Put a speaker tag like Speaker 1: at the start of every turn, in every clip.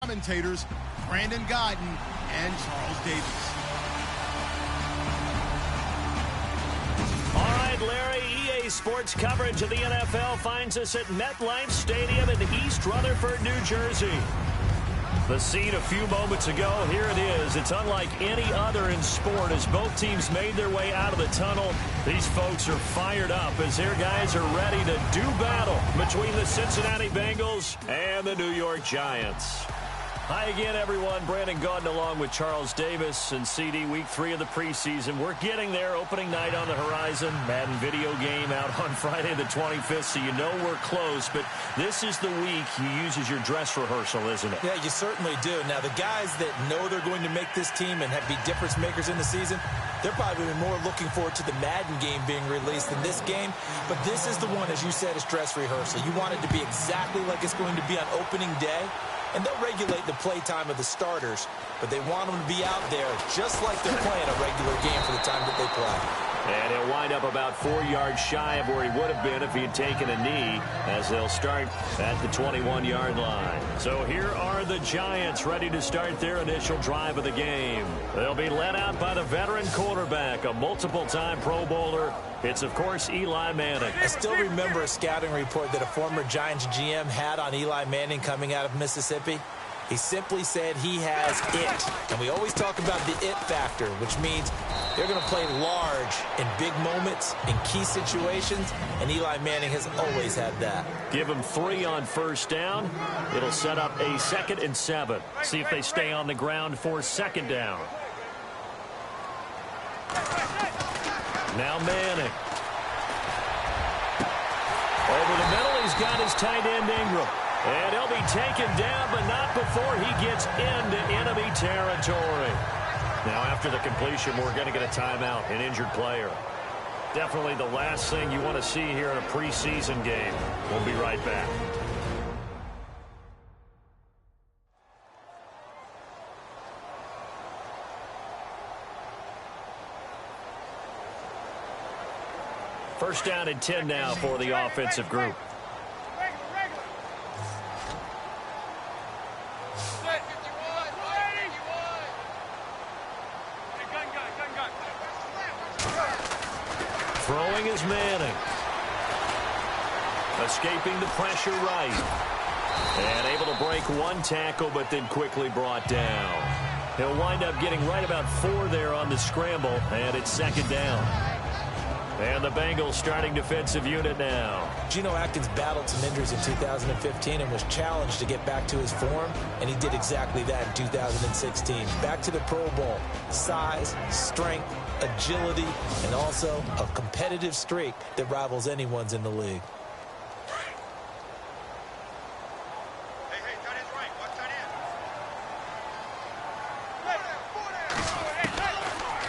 Speaker 1: commentators, Brandon Godden and Charles Davis.
Speaker 2: All right, Larry, EA Sports coverage of the NFL finds us at MetLife Stadium in East Rutherford, New Jersey. The scene a few moments ago, here it is. It's unlike any other in sport as both teams made their way out of the tunnel. These folks are fired up as their guys are ready to do battle between the Cincinnati Bengals and the New York Giants. Hi again, everyone. Brandon Gaudin along with Charles Davis and CD. Week 3 of the preseason. We're getting there. Opening night on the horizon. Madden video game out on Friday the 25th, so you know we're close. But this is the week you use as your dress rehearsal, isn't it?
Speaker 3: Yeah, you certainly do. Now, the guys that know they're going to make this team and be difference makers in the season, they're probably more looking forward to the Madden game being released than this game. But this is the one, as you said, is dress rehearsal. You want it to be exactly like it's going to be on opening day. And they'll regulate the play time of the starters, but they want them to be out there just like they're playing a regular game for the time that they play.
Speaker 2: And he'll wind up about 4 yards shy of where he would have been if he had taken a knee, as they'll start at the 21-yard line. So here are the Giants ready to start their initial drive of the game. They'll be led out by the veteran quarterback, a multiple-time Pro Bowler. It's, of course, Eli Manning.
Speaker 3: I still remember a scouting report that a former Giants GM had on Eli Manning coming out of Mississippi. He simply said he has it. And we always talk about the it factor, which means they're going to play large in big moments, in key situations, and Eli Manning has always had that.
Speaker 2: Give him 3 on first down. It'll set up a 2nd and 7. See if they stay on the ground for 2nd down. Now Manning. Over the middle, he's got his tight end Ingram. And he'll be taken down, but not before he gets into enemy territory. Now, after the completion, we're going to get a timeout, an injured player. Definitely the last thing you want to see here in a preseason game. We'll be right back. First down and 10 now for the offensive group. Throwing is Manning. Escaping the pressure right. And able to break one tackle, but then quickly brought down. He'll wind up getting right about 4 there on the scramble, and it's 2nd down. And the Bengals starting defensive unit now.
Speaker 3: Geno Atkins battled some injuries in 2015 and was challenged to get back to his form, and he did exactly that in 2016. Back to the Pro Bowl. Size, strength, agility, and also a competitive streak that rivals anyone's in the league.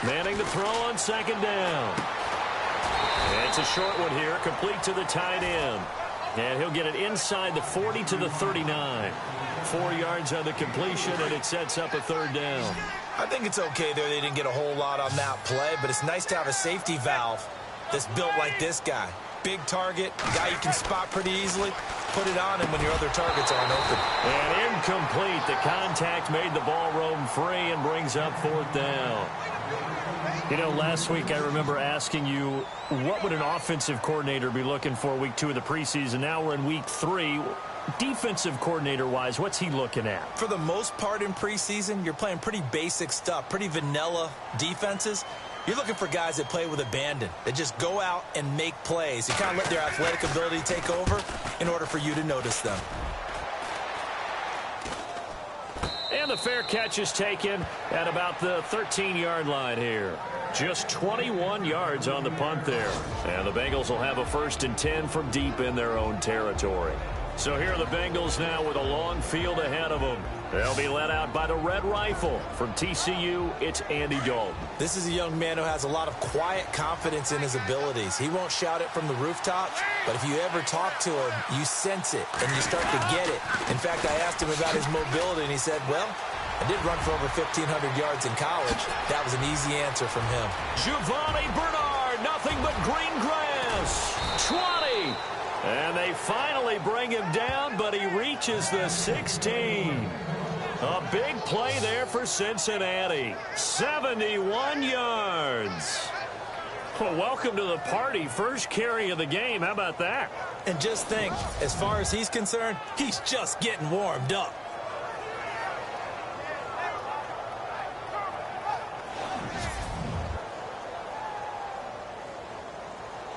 Speaker 2: Manning to throw on 2nd down. It's a short one here, complete to the tight end. And he'll get it inside the 40 to the 39. 4 yards on the completion, and it sets up a 3rd down.
Speaker 3: I think it's okay there. They didn't get a whole lot on that play, but it's nice to have a safety valve that's built like this guy. Big target, guy you can spot pretty easily. Put it on him when your other targets aren't open.
Speaker 2: And incomplete. The contact made the ball roam free and brings up 4th down. You know, last week I remember asking you, what would an offensive coordinator be looking for week 2 of the preseason? Now we're in week 3. Defensive coordinator-wise, what's he looking at?
Speaker 3: For the most part in preseason, you're playing pretty basic stuff, pretty vanilla defenses. You're looking for guys that play with abandon, that just go out and make plays. You kind of let their athletic ability take over in order for you to notice them.
Speaker 2: And the fair catch is taken at about the 13-yard line here. Just 21 yards on the punt there. And the Bengals will have a 1st and 10 from deep in their own territory. So here are the Bengals now with a long field ahead of them. They'll be led out by the Red Rifle. From TCU, it's Andy Dalton.
Speaker 3: This is a young man who has a lot of quiet confidence in his abilities. He won't shout it from the rooftops, but if you ever talk to him, you sense it, and you start to get it. In fact, I asked him about his mobility, and he said, well, I did run for over 1,500 yards in college. That was an easy answer from him.
Speaker 2: Giovanni Bernard, nothing but green grass. 20. And they finally bring him down, but he reaches the 16. A big play there for Cincinnati. 71 yards. Well, welcome to the party. First carry of the game. How about that?
Speaker 3: And just think, as far as he's concerned, he's just getting warmed up.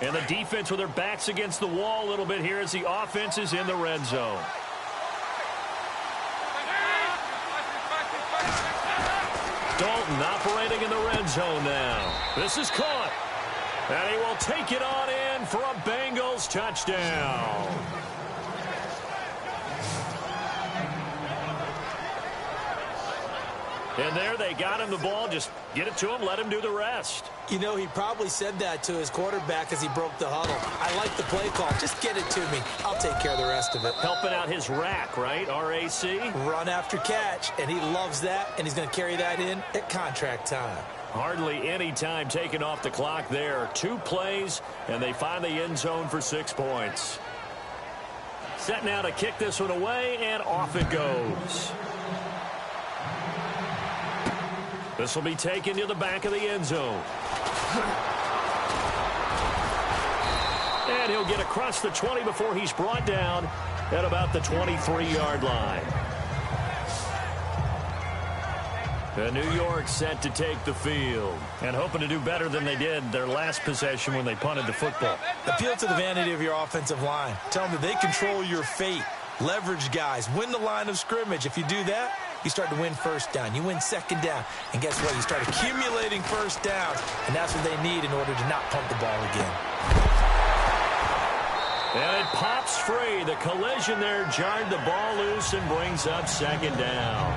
Speaker 2: And the defense with their backs against the wall a little bit here as the offense is in the red zone. Dalton operating in the red zone now. This is caught. And he will take it on in for a Bengals touchdown. And there they got him the ball. Just get it to him, let him do the rest.
Speaker 3: You know, he probably said that to his quarterback as he broke the huddle. I like the play call. Just get it to me. I'll take care of the rest of it.
Speaker 2: Helping out his rack, right? R-A-C?
Speaker 3: Run after catch, and he loves that, and he's going to carry that in at contract time.
Speaker 2: Hardly any time taken off the clock there. 2 plays, and they find the end zone for 6 points. Set now to kick this one away, and off it goes. This will be taken to the back of the end zone. And he'll get across the 20 before he's brought down at about the 23-yard line. And New York set to take the field and hoping to do better than they did their last possession when they punted the football.
Speaker 3: Appeal to the vanity of your offensive line. Tell them that they control your fate. Leverage guys. Win the line of scrimmage. If you do that, you start to win first down. You win second down. And guess what? You start accumulating first downs. And that's what they need in order to not punt the ball again.
Speaker 2: And it pops free. The collision there jarred the ball loose and brings up second down.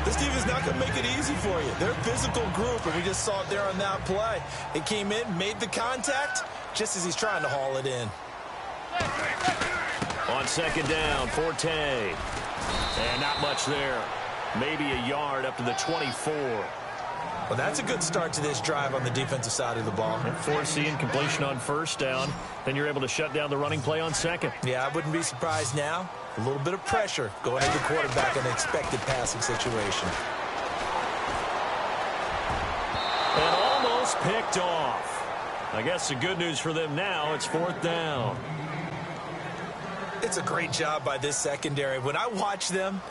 Speaker 3: This team is not going to make it easy for you. They're a physical group, and we just saw it there on that play. It came in, made the contact, just as he's trying to haul it in.
Speaker 2: On second down, Forte. And not much there. Maybe a yard up to the 24.
Speaker 3: Well, that's a good start to this drive on the defensive side of the ball.
Speaker 2: Forcing completion on first down. Then you're able to shut down the running play on second.
Speaker 3: Yeah, I wouldn't be surprised now. A little bit of pressure going to the quarterback in an expected passing situation.
Speaker 2: And almost picked off. I guess the good news for them now, it's 4th down.
Speaker 3: It's a great job by this secondary. When I watch them,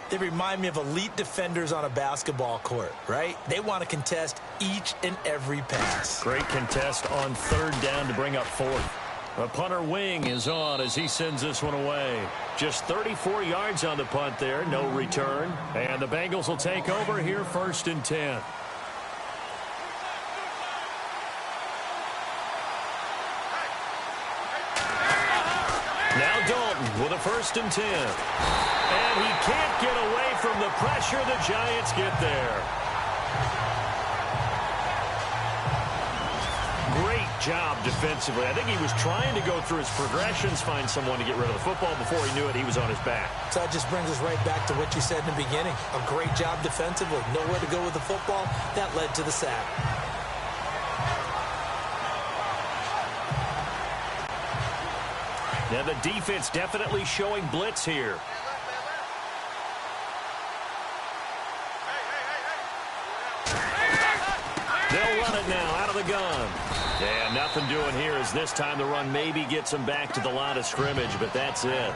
Speaker 3: they remind me of elite defenders on a basketball court, right? They want to contest each and every pass.
Speaker 2: Great contest on 3rd down to bring up 4th. The punter wing is on as he sends this one away. Just 34 yards on the punt there, no return. And the Bengals will take over here 1st and 10. Now Dalton with a 1st and 10. And he can't get away from the pressure. The Giants get there. Great job defensively. I think he was trying to go through his progressions, find someone to get rid of the football. Before he knew it, he was on his back.
Speaker 3: So that just brings us right back to what you said in the beginning. A great job defensively. Nowhere to go with the football. That led to the sack.
Speaker 2: Now the defense definitely showing blitz here. They'll run it now out of the gun. And nothing doing here as this time the run maybe gets them back to the line of scrimmage, but that's it.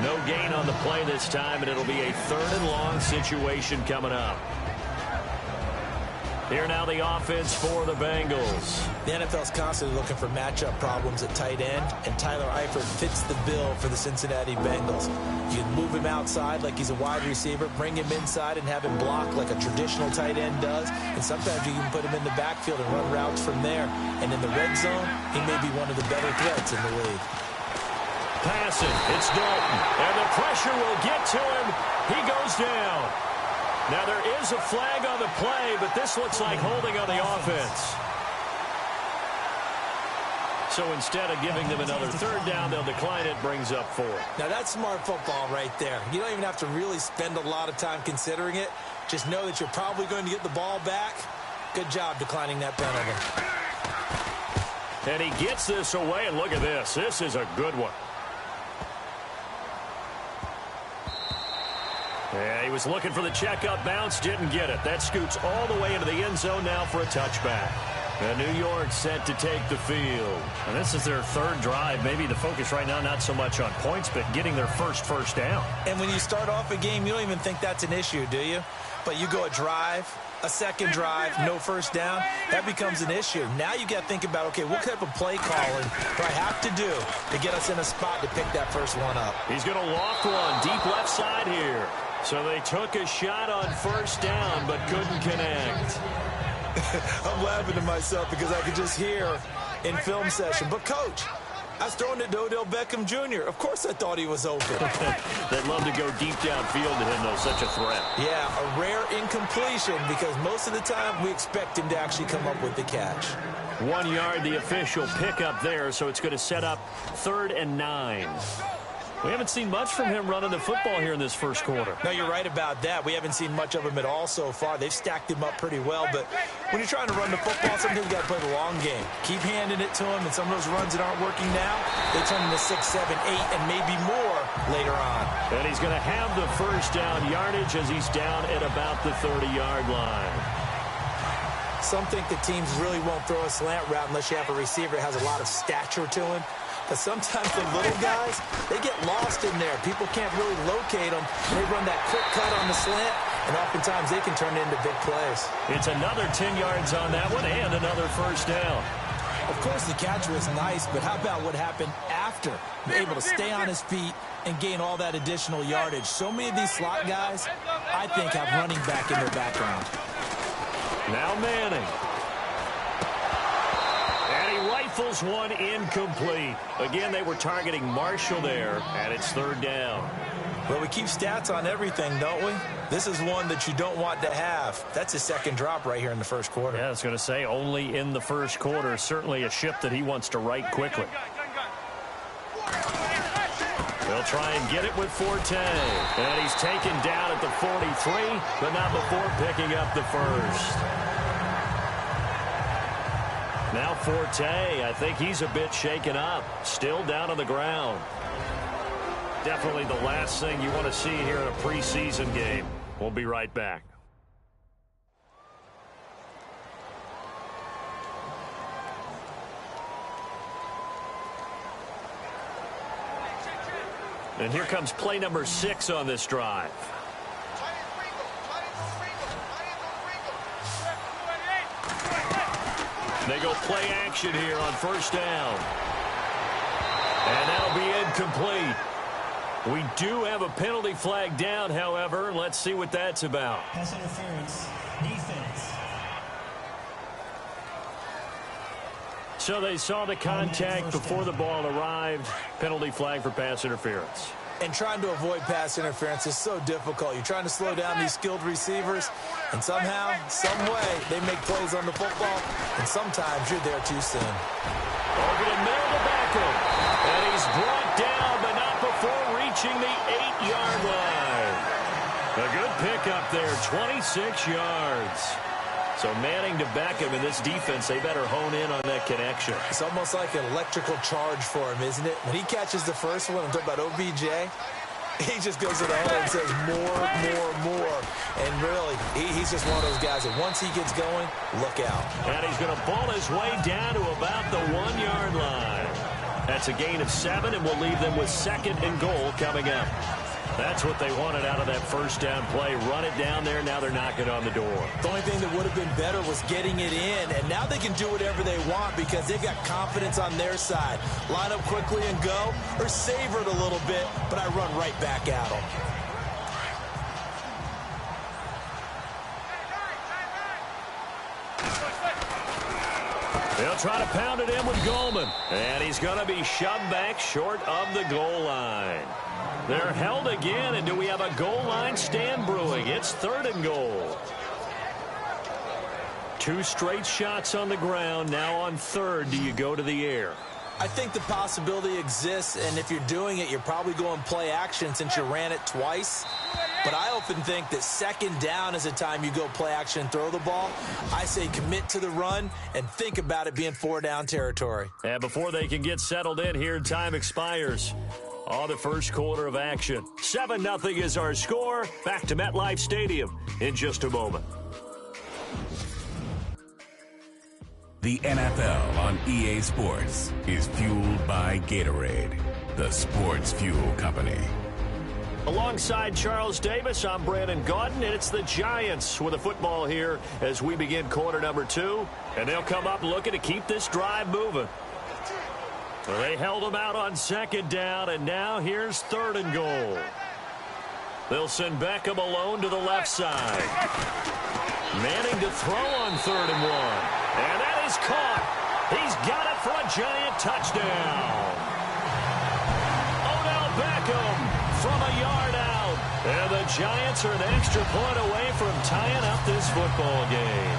Speaker 2: No gain on the play this time, and it'll be a 3rd and long situation coming up. Here now the offense for the Bengals.
Speaker 3: The NFL's constantly looking for matchup problems at tight end, and Tyler Eifert fits the bill for the Cincinnati Bengals. You can move him outside like he's a wide receiver, bring him inside and have him block like a traditional tight end does, and sometimes you can put him in the backfield and run routes from there. And in the red zone, he may be one of the better threats in the league.
Speaker 2: Passing, it's Dalton, and the pressure will get to him. He goes down. Now there is a flag on the play, but this looks like holding on the offense. So instead of giving them another 3rd down, they'll decline it, brings up 4.
Speaker 3: Now that's smart football right there. You don't even have to really spend a lot of time considering it. Just know that you're probably going to get the ball back. Good job declining that penalty.
Speaker 2: And he gets this away, and look at this. This is a good one. Yeah, he was looking for the checkup bounce, didn't get it. That scoots all the way into the end zone now for a touchback. And New York set to take the field.
Speaker 4: And this is their third drive. Maybe the focus right now not so much on points, but getting their first down.
Speaker 3: And when you start off a game, you don't even think that's an issue, do you? But you go a drive, a second drive, no first down, that becomes an issue. Now you got to think about, okay, what type of play calling do I have to do to get us in a spot to pick that first one up?
Speaker 2: He's going to loft one deep left side here. So they took a shot on first down but couldn't connect.
Speaker 3: I'm laughing to myself because I could just hear in film session, but coach, I was throwing it to Odell Beckham Jr. Of course I thought he was open.
Speaker 2: They'd love to go deep downfield to him, though, such a threat.
Speaker 3: Yeah, a rare incompletion because most of the time we expect him to actually come up with the catch.
Speaker 2: 1 yard, the official pickup there, so it's going to set up 3rd and 9. We haven't seen much from him running the football here in this first quarter.
Speaker 3: No, you're right about that. We haven't seen much of him at all so far. They've stacked him up pretty well, but when you're trying to run the football, sometimes you got to play the long game. Keep handing it to him, and some of those runs that aren't working now, they turn into 6, 7, 8, and maybe more later on.
Speaker 2: And he's going to have the first down yardage as he's down at about the 30-yard line.
Speaker 3: Some think the teams really won't throw a slant route unless you have a receiver that has a lot of stature to him. But sometimes the little guys, they get lost in there. People can't really locate them. They run that quick cut on the slant, and oftentimes they can turn into big plays.
Speaker 2: It's another 10 yards on that one and another first down.
Speaker 3: Of course, the catch was nice, but how about what happened after? Able to stay on his feet and gain all that additional yardage. So many of these slot guys, I think, have running back in their background.
Speaker 2: Now Manning. Rifles one incomplete. Again, they were targeting Marshall there, and it's 3rd down.
Speaker 3: Well, we keep stats on everything, don't we? This is one that you don't want to have. That's his second drop right here in the first quarter.
Speaker 4: Yeah, I was going to say only in the first quarter. Certainly a ship that he wants to right quickly.
Speaker 2: They'll try and get it with Forte. And he's taken down at the 43, but not before picking up the first. Now Forte, I think he's a bit shaken up. Still down on the ground. Definitely the last thing you want to see here in a preseason game. We'll be right back. And here comes play number 6 on this drive. They go play action here on first down. And that'll be incomplete. We do have a penalty flag down, however. Let's see what that's about.
Speaker 5: Pass interference, defense.
Speaker 2: So they saw the contact before the ball arrived. Penalty flag for pass interference.
Speaker 3: And trying to avoid pass interference is so difficult. You're trying to slow down these skilled receivers, and somehow, some way, they make plays on the football, and sometimes you're there too soon.
Speaker 2: Over the middle of Beckham. And he's brought down, but not before reaching the 8-yard line. A good pickup there, 26 yards. So Manning to Beckham in this defense, they better hone in on that connection.
Speaker 3: It's almost like an electrical charge for him, isn't it? When he catches the first one, I'm talking about OBJ, he just goes to the hole and says more. And really, he's just one of those guys that once he gets going, look out.
Speaker 2: And he's going to ball his way down to about the 1-yard line. That's a gain of 7, and we'll leave them with 2nd and goal coming up. That's what they wanted out of that first down play. Run it down there. Now they're knocking on the door.
Speaker 3: The only thing that would have been better was getting it in. And now they can do whatever they want because they've got confidence on their side. Line up quickly and go, or savor it a little bit, but I run right back at them.
Speaker 2: They'll try to pound it in with Goldman. And he's going to be shoved back short of the goal line. They're held again, and do we have a goal line stand brewing? It's 3rd and goal. 2 straight shots on the ground. Now on 3rd, do you go to the air?
Speaker 3: I think the possibility exists, and if you're doing it, you're probably going play action since you ran it twice. But I often think that 2nd down is the time you go play action and throw the ball. I say commit to the run and think about it being 4-down territory.
Speaker 2: And before they can get settled in here, time expires. on the first quarter of action. 7-0 is our score. Back to MetLife Stadium in just a moment.
Speaker 6: The NFL on EA Sports is fueled by Gatorade, the sports fuel company.
Speaker 2: Alongside Charles Davis, I'm Brandon Gaudin, and it's the Giants with the football here as we begin quarter number 2. And they'll come up looking to keep this drive moving. Well, they held them out on second down, and now here's 3rd and goal. They'll send Beckham alone to the left side. Manning to throw on 3rd and 1. And that is caught. He's got it for a Giant touchdown. Odell Beckham from a yard out. And the Giants are an extra point away from tying up this football game.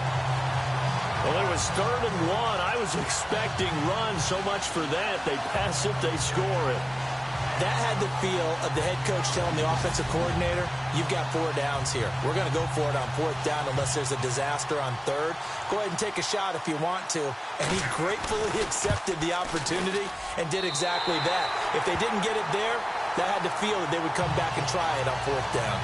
Speaker 2: Well, it was 3rd and 1. I was expecting run so much for that. They pass it, they score it.
Speaker 3: That had the feel of the head coach telling the offensive coordinator, you've got 4 downs here. We're going to go for it on 4th down unless there's a disaster on 3rd. Go ahead and take a shot if you want to. And he gratefully accepted the opportunity and did exactly that. If they didn't get it there, that had the feel that they would come back and try it on 4th down.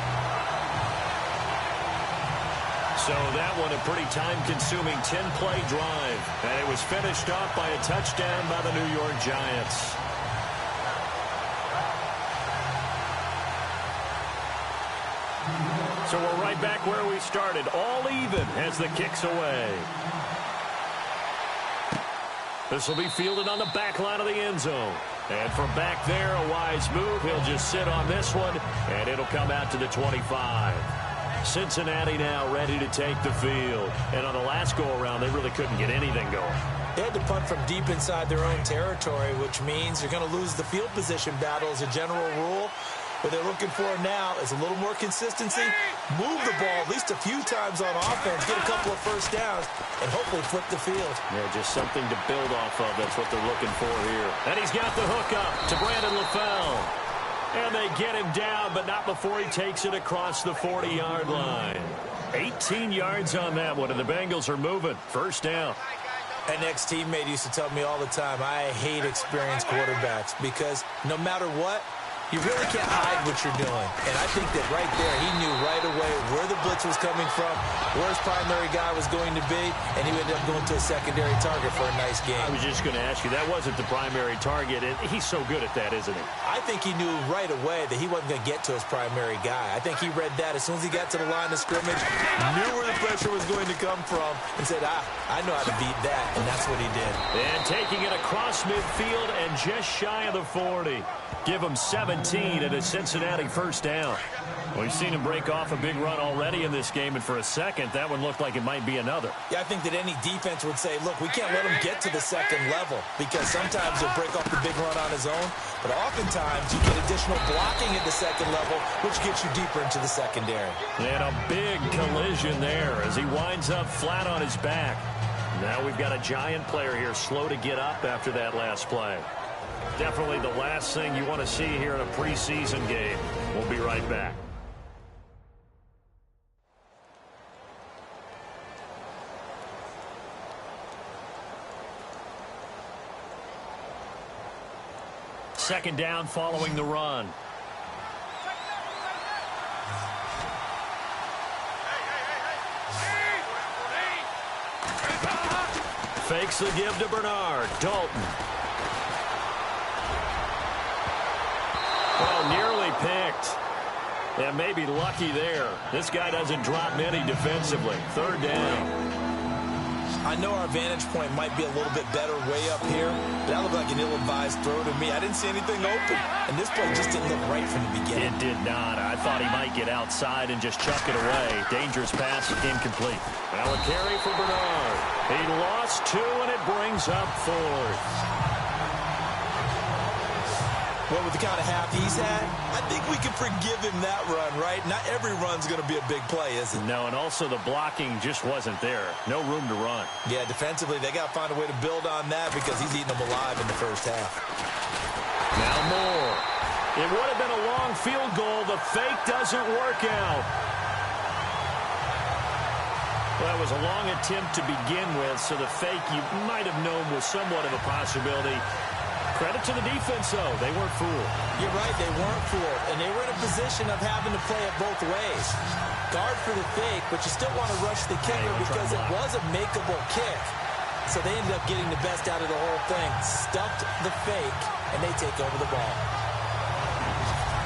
Speaker 2: So that one a pretty time-consuming 10-play drive. And it was finished off by a touchdown by the New York Giants. So we're right back where we started. All even as the kick's away. This will be fielded on the back line of the end zone. And from back there, a wise move. He'll just sit on this one, and it'll come out to the 25. Cincinnati now ready to take the field. And on the last go-around, they really couldn't get anything going.
Speaker 3: They had to punt from deep inside their own territory, which means you're going to lose the field position battle as a general rule. What they're looking for now is a little more consistency, move the ball at least a few times on offense, get a couple of first downs, and hopefully flip the field.
Speaker 2: Yeah, just something to build off of. That's what they're looking for here. And he's got the hook up to Brandon LaFell. And they get him down, but not before he takes it across the 40-yard line. 18 yards on that one, and the Bengals are moving. First down.
Speaker 3: An ex-teammate used to tell me all the time, I hate experienced quarterbacks because no matter what, you really can't hide what you're doing. And I think that right there, he knew right away where the blitz was coming from, where his primary guy was going to be, and he ended up going to a secondary target for a nice game.
Speaker 2: I was just going to ask you, that wasn't the primary target, and he's so good at that, isn't he?
Speaker 3: I think he knew right away that he wasn't going to get to his primary guy. I think he read that as soon as he got to the line of scrimmage, knew where the pressure was going to come from, and said, I know how to beat that, and that's what he did.
Speaker 2: And taking it across midfield and just shy of the 40. Give him 17 at a Cincinnati first down. We've seen him break off a big run already in this game, and for a second, that one looked like it might be another.
Speaker 3: Yeah, I think that any defense would say, look, we can't let him get to the second level because sometimes he'll break off the big run on his own, but oftentimes you get additional blocking at the second level, which gets you deeper into the secondary.
Speaker 2: And a big collision there as he winds up flat on his back. Now we've got a Giant player here slow to get up after that last play. Definitely the last thing you want to see here in a preseason game. We'll be right back. Second down following the run. Fakes the give to Bernard. Dalton. Well, nearly picked. Yeah, maybe lucky there. This guy doesn't drop many defensively. Third down.
Speaker 3: I know our vantage point might be a little bit better way up here, but that looked like an ill-advised throw to me. I didn't see anything open, and this play just didn't look right from the beginning.
Speaker 2: It did not. I thought he might get outside and just chuck it away. Dangerous pass, incomplete. Now a carry for Bernard. He lost 2, and it brings up 4th.
Speaker 3: Well, with the kind of half he's had, I think we can forgive him that run, right? Not every run's going to be a big play, is it?
Speaker 2: No, and also the blocking just wasn't there. No room to run.
Speaker 3: Yeah, defensively, they got to find a way to build on that because he's eating them alive in the first half.
Speaker 2: Now more. It would have been a long field goal. The fake doesn't work out. Well, that was a long attempt to begin with, so the fake you might have known was somewhat of a possibility. Credit to the defense, though. They weren't fooled.
Speaker 3: You're right, they weren't fooled. And they were in a position of having to play it both ways. Guard for the fake, but you still want to rush the kicker because it was a makeable kick. So they ended up getting the best out of the whole thing. Stuffed the fake, and they take over the ball.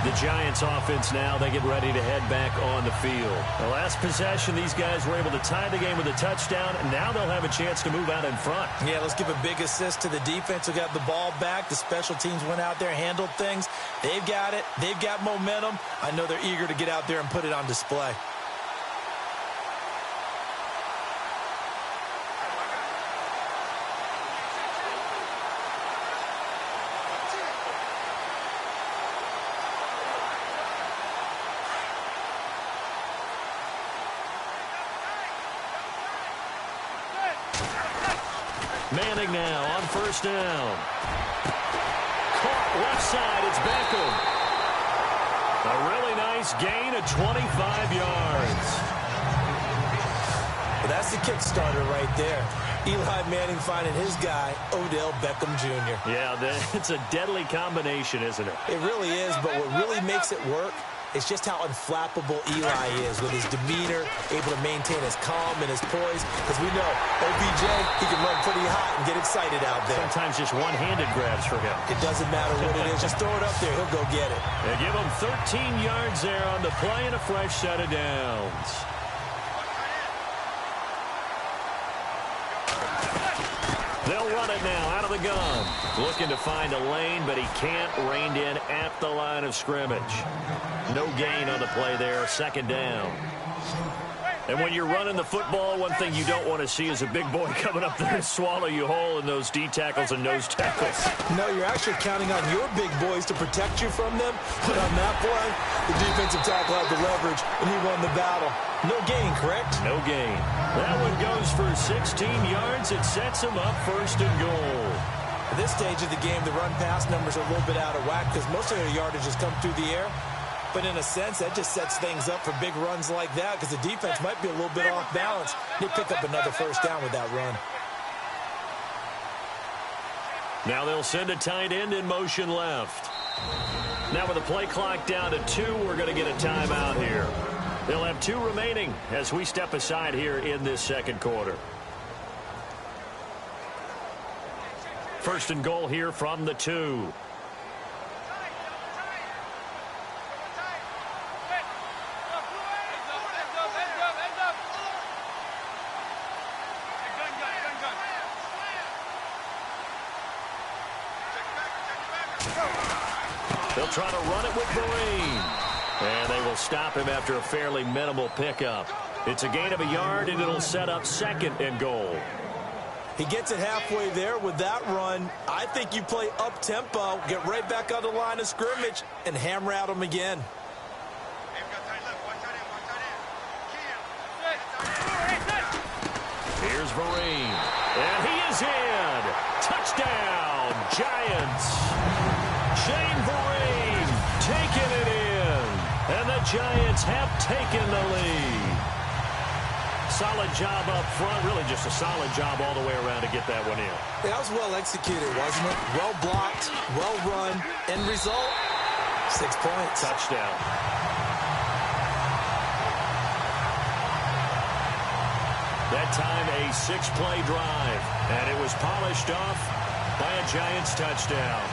Speaker 2: The Giants offense now, they get ready to head back on the field. The last possession, these guys were able to tie the game with a touchdown, and now they'll have a chance to move out in front.
Speaker 3: Yeah, let's give a big assist to the defense who got the ball back. The special teams went out there, handled things. They've got it. They've got momentum. I know they're eager to get out there and put it on display.
Speaker 2: Manning now on first down. Caught left side. It's Beckham. A really nice gain of 25 yards.
Speaker 3: Well, that's the kickstarter right there. Eli Manning finding his guy, Odell Beckham Jr.
Speaker 2: Yeah, it's a deadly combination, isn't it?
Speaker 3: It really is, but what really makes it work is just how unflappable Eli is with his demeanor, able to maintain his calm and his poise. Because we know OBJ, he can run pretty hot and get excited out there.
Speaker 2: Sometimes just one-handed grabs for him.
Speaker 3: It doesn't matter what it is. Just throw it up there. He'll go get it.
Speaker 2: They give him 13 yards there on the play and a fresh set of downs. They'll run it now out of the gun. Looking to find a lane, but he can't. Reined in at the line of scrimmage. No gain on the play there. Second down. And when you're running the football, one thing you don't want to see is a big boy coming up there and swallow you whole in those D tackles and nose tackles.
Speaker 3: No, you're actually counting on your big boys to protect you from them. But on that play, the defensive tackle had the leverage, and he won the battle. No gain, correct?
Speaker 2: No gain. That one goes for 16 yards. It sets him up first and goal.
Speaker 3: At this stage of the game, the run-pass numbers are a little bit out of whack because most of their yardage has come through the air. But in a sense, that just sets things up for big runs like that because the defense might be a little bit off balance. They pick up another first down with that run.
Speaker 2: Now they'll send a tight end in motion left. Now with the play clock down to 2, we're going to get a timeout here. They'll have 2 remaining as we step aside here in this second quarter. First and goal here from the 2. They'll try to run it with Vereen. And they will stop him after a fairly minimal pickup. It's a gain of a yard, and it'll set up second and goal.
Speaker 3: He gets it halfway there with that run. I think you play up-tempo, get right back on the line of scrimmage, and hammer at him again.
Speaker 2: Here's Vereen. And he is in. Touchdown, Giants. Shane Vereen taking it in. And the Giants have taken the lead. Solid job up front. Really just a solid job all the way around to get that one in.
Speaker 3: That was well executed, wasn't it? Well blocked, well run. End result, 6 points.
Speaker 2: Touchdown. That time a 6-play drive. And it was polished off by a Giants touchdown.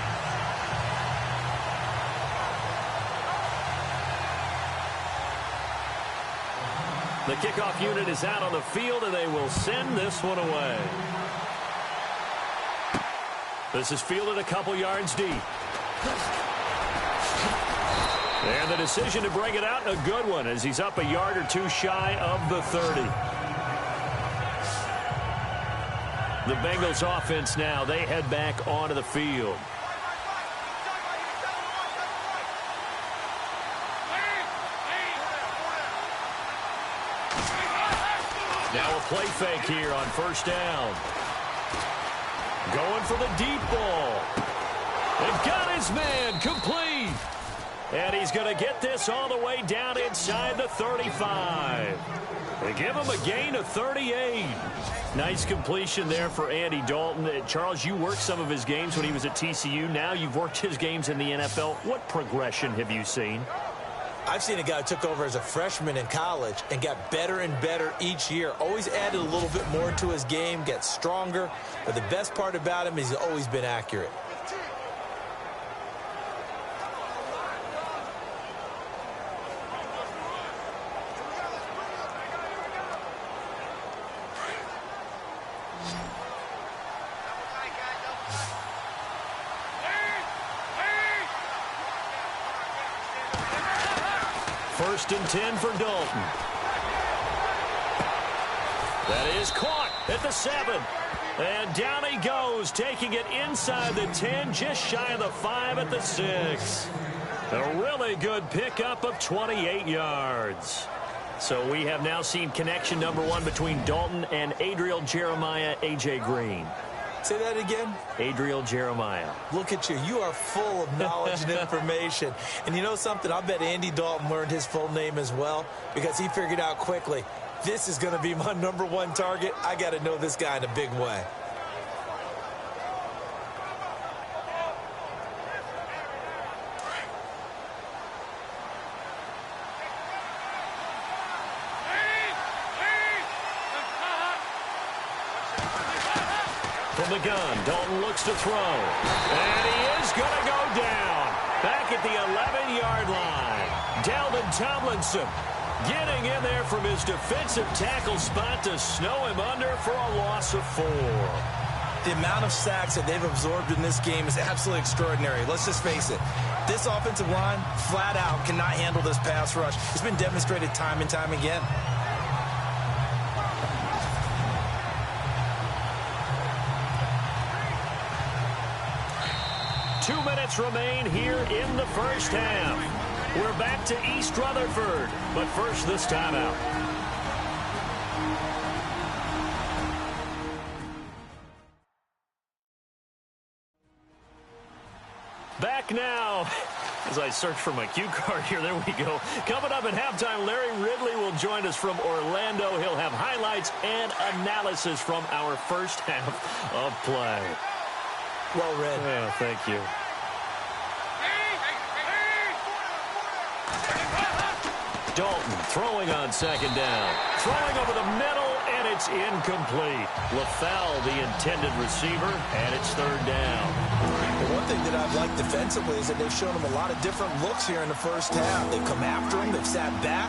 Speaker 2: The kickoff unit is out on the field, and they will send this one away. This is fielded a couple yards deep. And the decision to bring it out, a good one, as he's up a yard or 2 shy of the 30. The Bengals offense now, they head back onto the field. Now a play fake here on first down. Going for the deep ball. And got his man complete. And he's going to get this all the way down inside the 35. They give him a gain of 38. Nice completion there for Andy Dalton. Charles, you worked some of his games when he was at TCU. Now you've worked his games in the NFL. What progression have you seen?
Speaker 3: I've seen a guy who took over as a freshman in college and got better and better each year. Always added a little bit more to his game, gets stronger. But the best part about him is he's always been accurate.
Speaker 2: First and 10 for Dalton. That is caught at the 7. And down he goes, taking it inside the 10, just shy of the 5 at the 6. A really good pickup of 28 yards. So we have now seen connection number 1 between Dalton and Adriel Jeremiah, A.J. Green.
Speaker 3: Say that again?
Speaker 2: Adriel Jeremiah.
Speaker 3: Look at you. You are full of knowledge and information. And you know something? I bet Andy Dalton learned his full name as well because he figured out quickly, this is going to be my number 1 target. I got to know this guy in a big way.
Speaker 2: From the gun, Dalton looks to throw. And he is going to go down. Back at the 11-yard line. Dalvin Tomlinson getting in there from his defensive tackle spot to snow him under for a loss of 4.
Speaker 3: The amount of sacks that they've absorbed in this game is absolutely extraordinary. Let's just face it. This offensive line, flat out, cannot handle this pass rush. It's been demonstrated time and time again.
Speaker 2: 2 minutes remain here in the first half. We're back to East Rutherford, but first this timeout. Back now. As I search for my cue card here, there we go. Coming up at halftime, Larry Ridley will join us from Orlando. He'll have highlights and analysis from our first half of play.
Speaker 3: Well read.
Speaker 2: Yeah, thank you. Dalton throwing on second down. Throwing over the middle, and it's incomplete. LaFell, the intended receiver, and it's third down.
Speaker 3: The one thing that I've liked defensively is that they've shown him a lot of different looks here in the first half. They've come after him. They've sat back.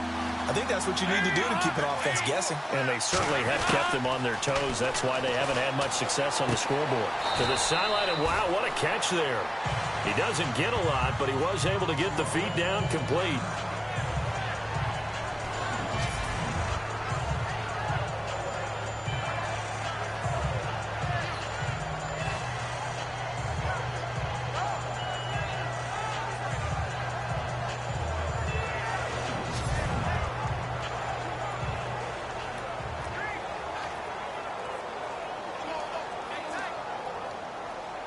Speaker 3: I think that's what you need to do to keep an offense guessing.
Speaker 2: And they certainly have kept them on their toes. That's why they haven't had much success on the scoreboard. To the sideline, and wow, what a catch there. He doesn't get a lot, but he was able to get the feet down complete.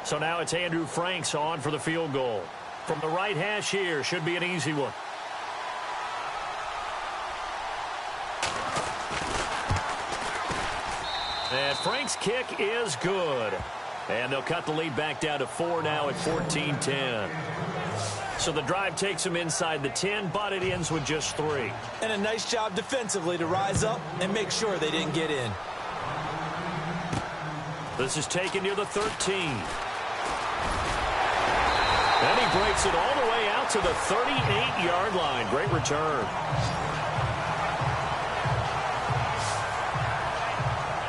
Speaker 2: So now it's Andrew Franks on for the field goal. From the right hash here, should be an easy one. And Frank's kick is good. And they'll cut the lead back down to 4 now at 14-10. So the drive takes them inside the 10, but it ends with just 3.
Speaker 3: And a nice job defensively to rise up and make sure they didn't get in.
Speaker 2: This is taken near the 13. And he breaks it all the way out to the 38-yard line. Great return.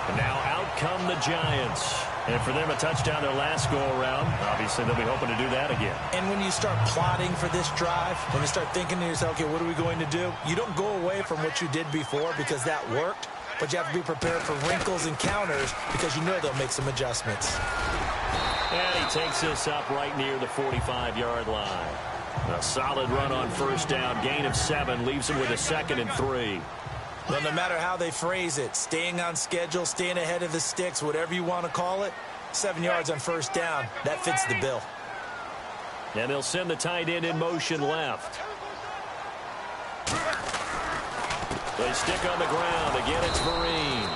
Speaker 2: And now out come the Giants. And for them, a touchdown their last go-around. Obviously, they'll be hoping to do that again.
Speaker 3: And when you start plotting for this drive, when you start thinking to yourself, okay, what are we going to do? You don't go away from what you did before because that worked. But you have to be prepared for wrinkles and counters because you know they'll make some adjustments.
Speaker 2: And he takes this up right near the 45-yard line. A solid run on first down. Gain of 7 leaves him with a 2nd and 3.
Speaker 3: Well, no matter how they phrase it, staying on schedule, staying ahead of the sticks, whatever you want to call it, 7 yards on first down, that fits the bill.
Speaker 2: And they'll send the tight end in motion left. They stick on the ground. Again, it's Vereen.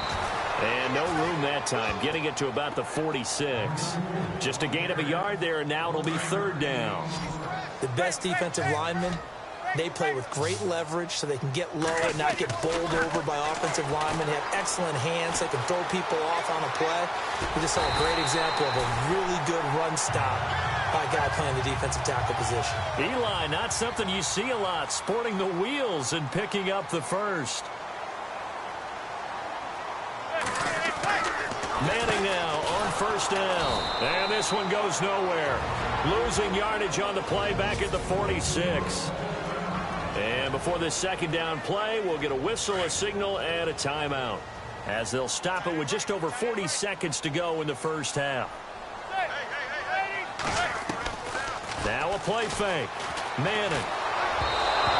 Speaker 2: And no room that time, getting it to about the 46. Just a gain of a yard there, and now it'll be third down.
Speaker 3: The best defensive linemen, they play with great leverage so they can get low and not get bowled over by offensive linemen. They have excellent hands. They can throw people off on a play. We just saw a great example of a really good run stop by a guy playing the defensive tackle position.
Speaker 2: Eli, not something you see a lot, sporting the wheels and picking up the first. Manning now on first down. And this one goes nowhere. Losing yardage on the play back at the 46. And before this second down play, we'll get a whistle, a signal, and a timeout, as they'll stop it with just over 40 seconds to go in the first half. Now a play fake. Manning.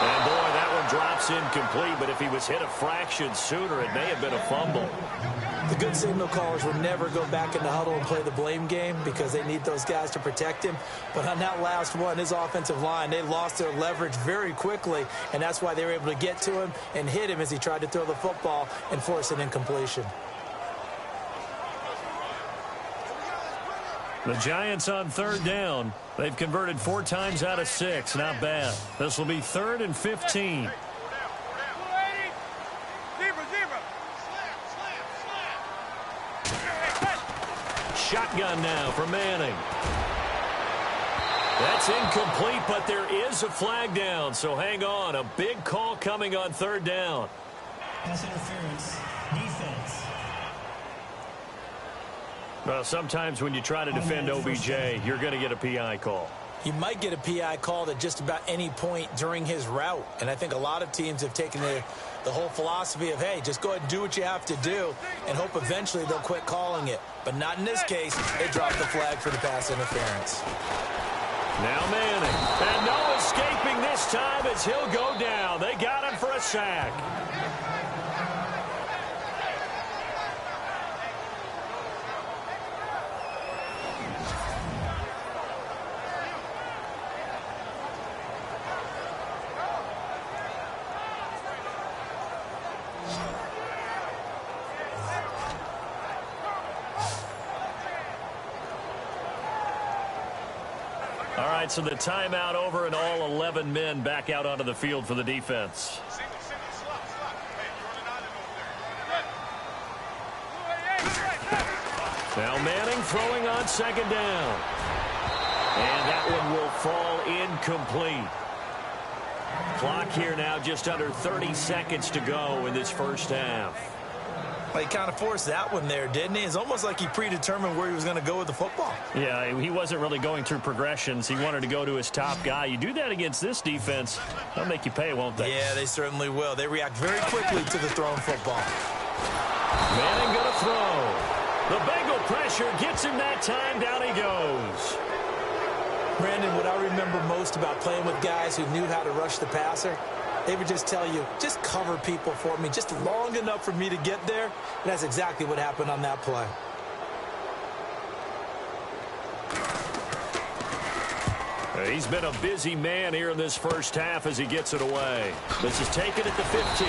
Speaker 2: And boy, that one drops incomplete, but if he was hit a fraction sooner, it may have been a fumble.
Speaker 3: The good signal callers will never go back in the huddle and play the blame game because they need those guys to protect him. But on that last one, his offensive line, they lost their leverage very quickly, and that's why they were able to get to him and hit him as he tried to throw the football and force an incompletion.
Speaker 2: The Giants on third down. They've converted 4 times out of 6. Not bad. This will be 3rd and 15. Shotgun now for Manning. That's incomplete, but there is a flag down, so hang on. A big call coming on third down.
Speaker 5: Pass interference. Defense.
Speaker 2: Well, sometimes when you try to defend OBJ, you're going to get a PI call.
Speaker 3: You might get a PI called at just about any point during his route. And I think a lot of teams have taken the whole philosophy of, hey, just go ahead and do what you have to do and hope eventually they'll quit calling it. But not in this case. They dropped the flag for the pass interference.
Speaker 2: Now Manning. And no escaping this time as he'll go down. They got him for a sack. All right, so the timeout over and all 11 men back out onto the field for the defense. Now Manning throwing on second down. And that one will fall incomplete. Clock here now just under 30 seconds to go in this first half.
Speaker 3: Well, he kind of forced that one there, didn't he? It's almost like he predetermined where he was going to go with the football.
Speaker 2: Yeah, he wasn't really going through progressions. He wanted to go to his top guy. You do that against this defense, they'll make you pay, won't they?
Speaker 3: Yeah, they certainly will. They react very quickly to the thrown football.
Speaker 2: Manning going to throw. The Bengal pressure gets him that time. Down he goes.
Speaker 3: Brandon, what I remember most about playing with guys who knew how to rush the passer, they would just tell you, just cover people for me, just long enough for me to get there. And that's exactly what happened on that play.
Speaker 2: He's been a busy man here in this first half as he gets it away. This is taken at the 15.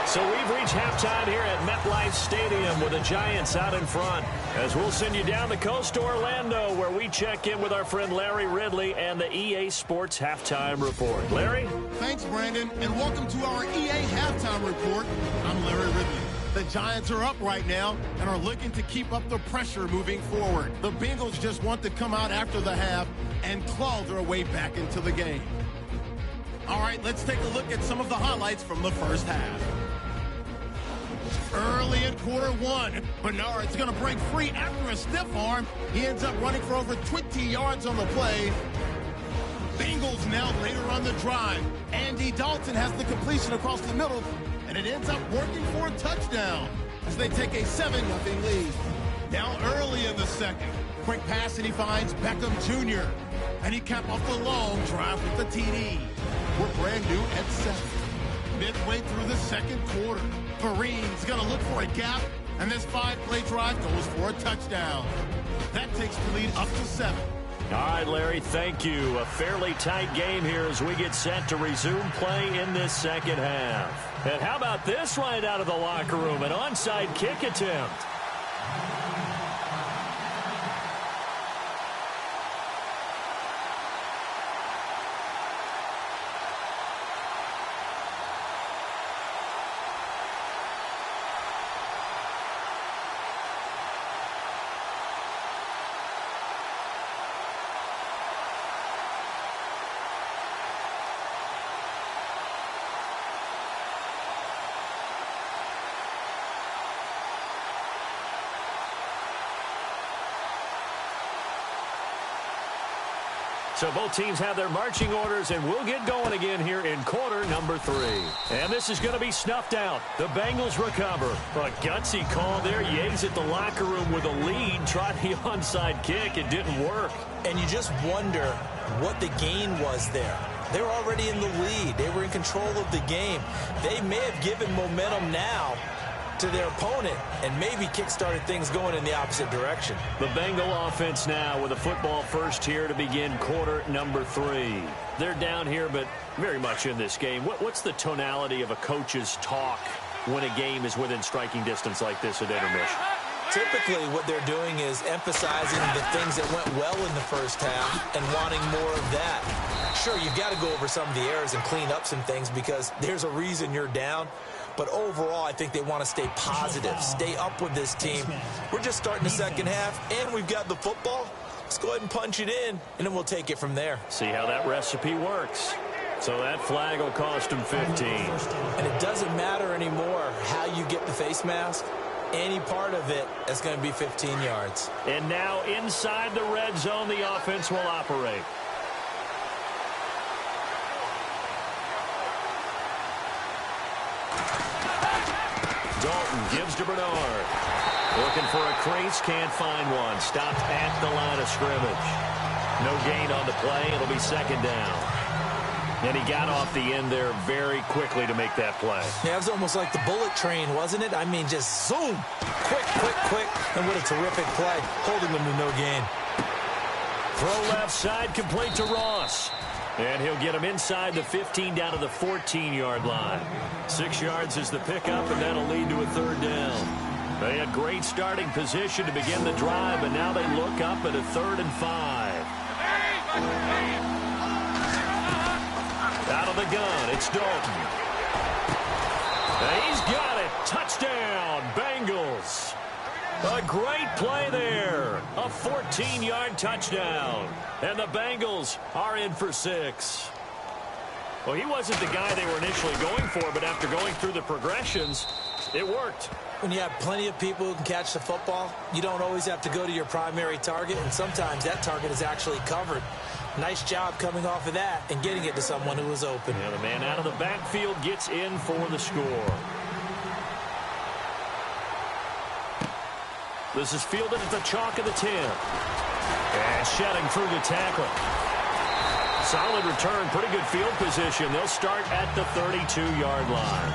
Speaker 2: So we've reached halftime here at MetLife Stadium with the Giants out in front, as we'll send you down the coast to Orlando, where we check in with our friend Larry Ridley and the EA Sports Halftime Report. Larry?
Speaker 1: Thanks, Brandon, and welcome to our EA Halftime Report. I'm Larry Ridley. The Giants are up right now and are looking to keep up the pressure moving forward. The Bengals just want to come out after the half and claw their way back into the game. All right, let's take a look at some of the highlights from the first half. Early in quarter one, Bernard's going to break free after a stiff arm. He ends up running for over 20 yards on the play. Bengals now later on the drive. Andy Dalton has the completion across the middle, and it ends up working for a touchdown as they take a 7-0 lead. Now early in the second, quick pass and he finds Beckham Jr. And he capped off the long drive with the TD. We're brand new at 7. Midway through the second quarter, Vereen's going to look for a gap, and this 5-play drive goes for a touchdown. That takes the lead up to 7.
Speaker 2: All right, Larry, thank you. A fairly tight game here as we get set to resume play in this second half. And how about this right out of the locker room? An onside kick attempt. So both teams have their marching orders, and we'll get going again here in quarter number 3. And this is going to be snuffed out. The Bengals recover. A gutsy call there. Yates at the locker room with a lead. Tried the onside kick. It didn't work.
Speaker 3: And you just wonder what the gain was there. They were already in the lead. They were in control of the game. They may have given momentum now to their opponent and maybe kick-started things going in the opposite direction.
Speaker 2: The Bengal offense now with a football first here to begin quarter number 3. They're down here, but very much in this game. What's the tonality of a coach's talk when a game is within striking distance like this at intermission?
Speaker 3: Typically, what they're doing is emphasizing the things that went well in the first half and wanting more of that. Sure, you've got to go over some of the errors and clean up some things because there's a reason you're down. But overall, I think they want to stay positive, stay up with this team. We're just starting the second half, and we've got the football. Let's go ahead and punch it in, and then we'll take it from there.
Speaker 2: See how that recipe works. So that flag will cost them 15.
Speaker 3: And it doesn't matter anymore how you get the face mask. Any part of it is going to be 15 yards.
Speaker 2: And now inside the red zone, the offense will operate. Dalton gives to Bernard. Looking for a crease, can't find one. Stopped at the line of scrimmage. No gain on the play. It'll be second down. And he got off the end there very quickly to make that play.
Speaker 3: Yeah, it was almost like the bullet train, wasn't it? I mean, just zoom. Quick, quick, quick. And what a terrific play. Holding them to no gain.
Speaker 2: Throw left side, complete to Ross. And he'll get him inside the 15 down to the 14-yard line. 6 yards is the pickup, and that'll lead to a third down. They had great starting position to begin the drive, but now they look up at a 3rd and 5. Out of the gun, it's Dalton. And he's got it. Touchdown, Bengals. A great play there. A 14-yard touchdown. And the Bengals are in for 6. Well, he wasn't the guy they were initially going for, but after going through the progressions, it worked.
Speaker 3: When you have plenty of people who can catch the football, you don't always have to go to your primary target, and sometimes that target is actually covered. Nice job coming off of that and getting it to someone who was open.
Speaker 2: Yeah, the man out of the backfield gets in for the score. This is fielded at the chalk of the 10. And shedding through the tackle. Solid return, pretty good field position. They'll start at the 32-yard line.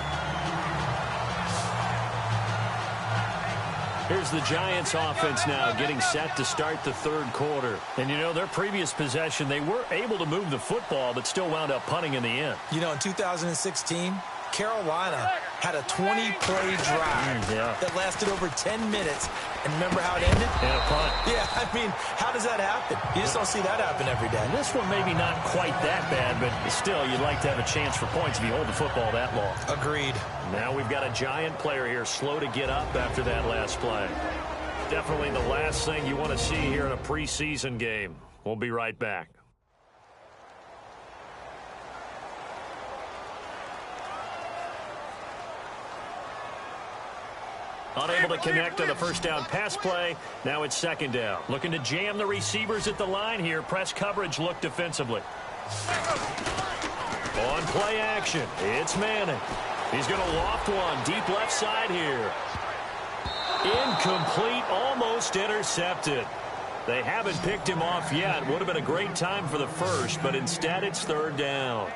Speaker 2: Here's the Giants offense now getting set to start the third quarter. And, you know, their previous possession, they were able to move the football, but still wound up punting in the end.
Speaker 3: You know, in 2016, Carolina had a 20-play drive that lasted over 10 minutes. And remember how it ended?
Speaker 2: And a punt.
Speaker 3: Yeah, I mean, how does that happen? You just don't see that happen every day.
Speaker 2: And this one maybe not quite that bad, but still, you'd like to have a chance for points if you hold the football that long.
Speaker 3: Agreed.
Speaker 2: Now we've got a Giant player here slow to get up after that last play. Definitely the last thing you want to see here in a preseason game. We'll be right back. Unable to connect on the first down pass play. Now it's second down. Looking to jam the receivers at the line here. Press coverage look defensively. On play action, it's Manning. He's going to loft one deep left side here. Incomplete, almost intercepted. They haven't picked him off yet. Would have been a great time for the first, but instead it's third down.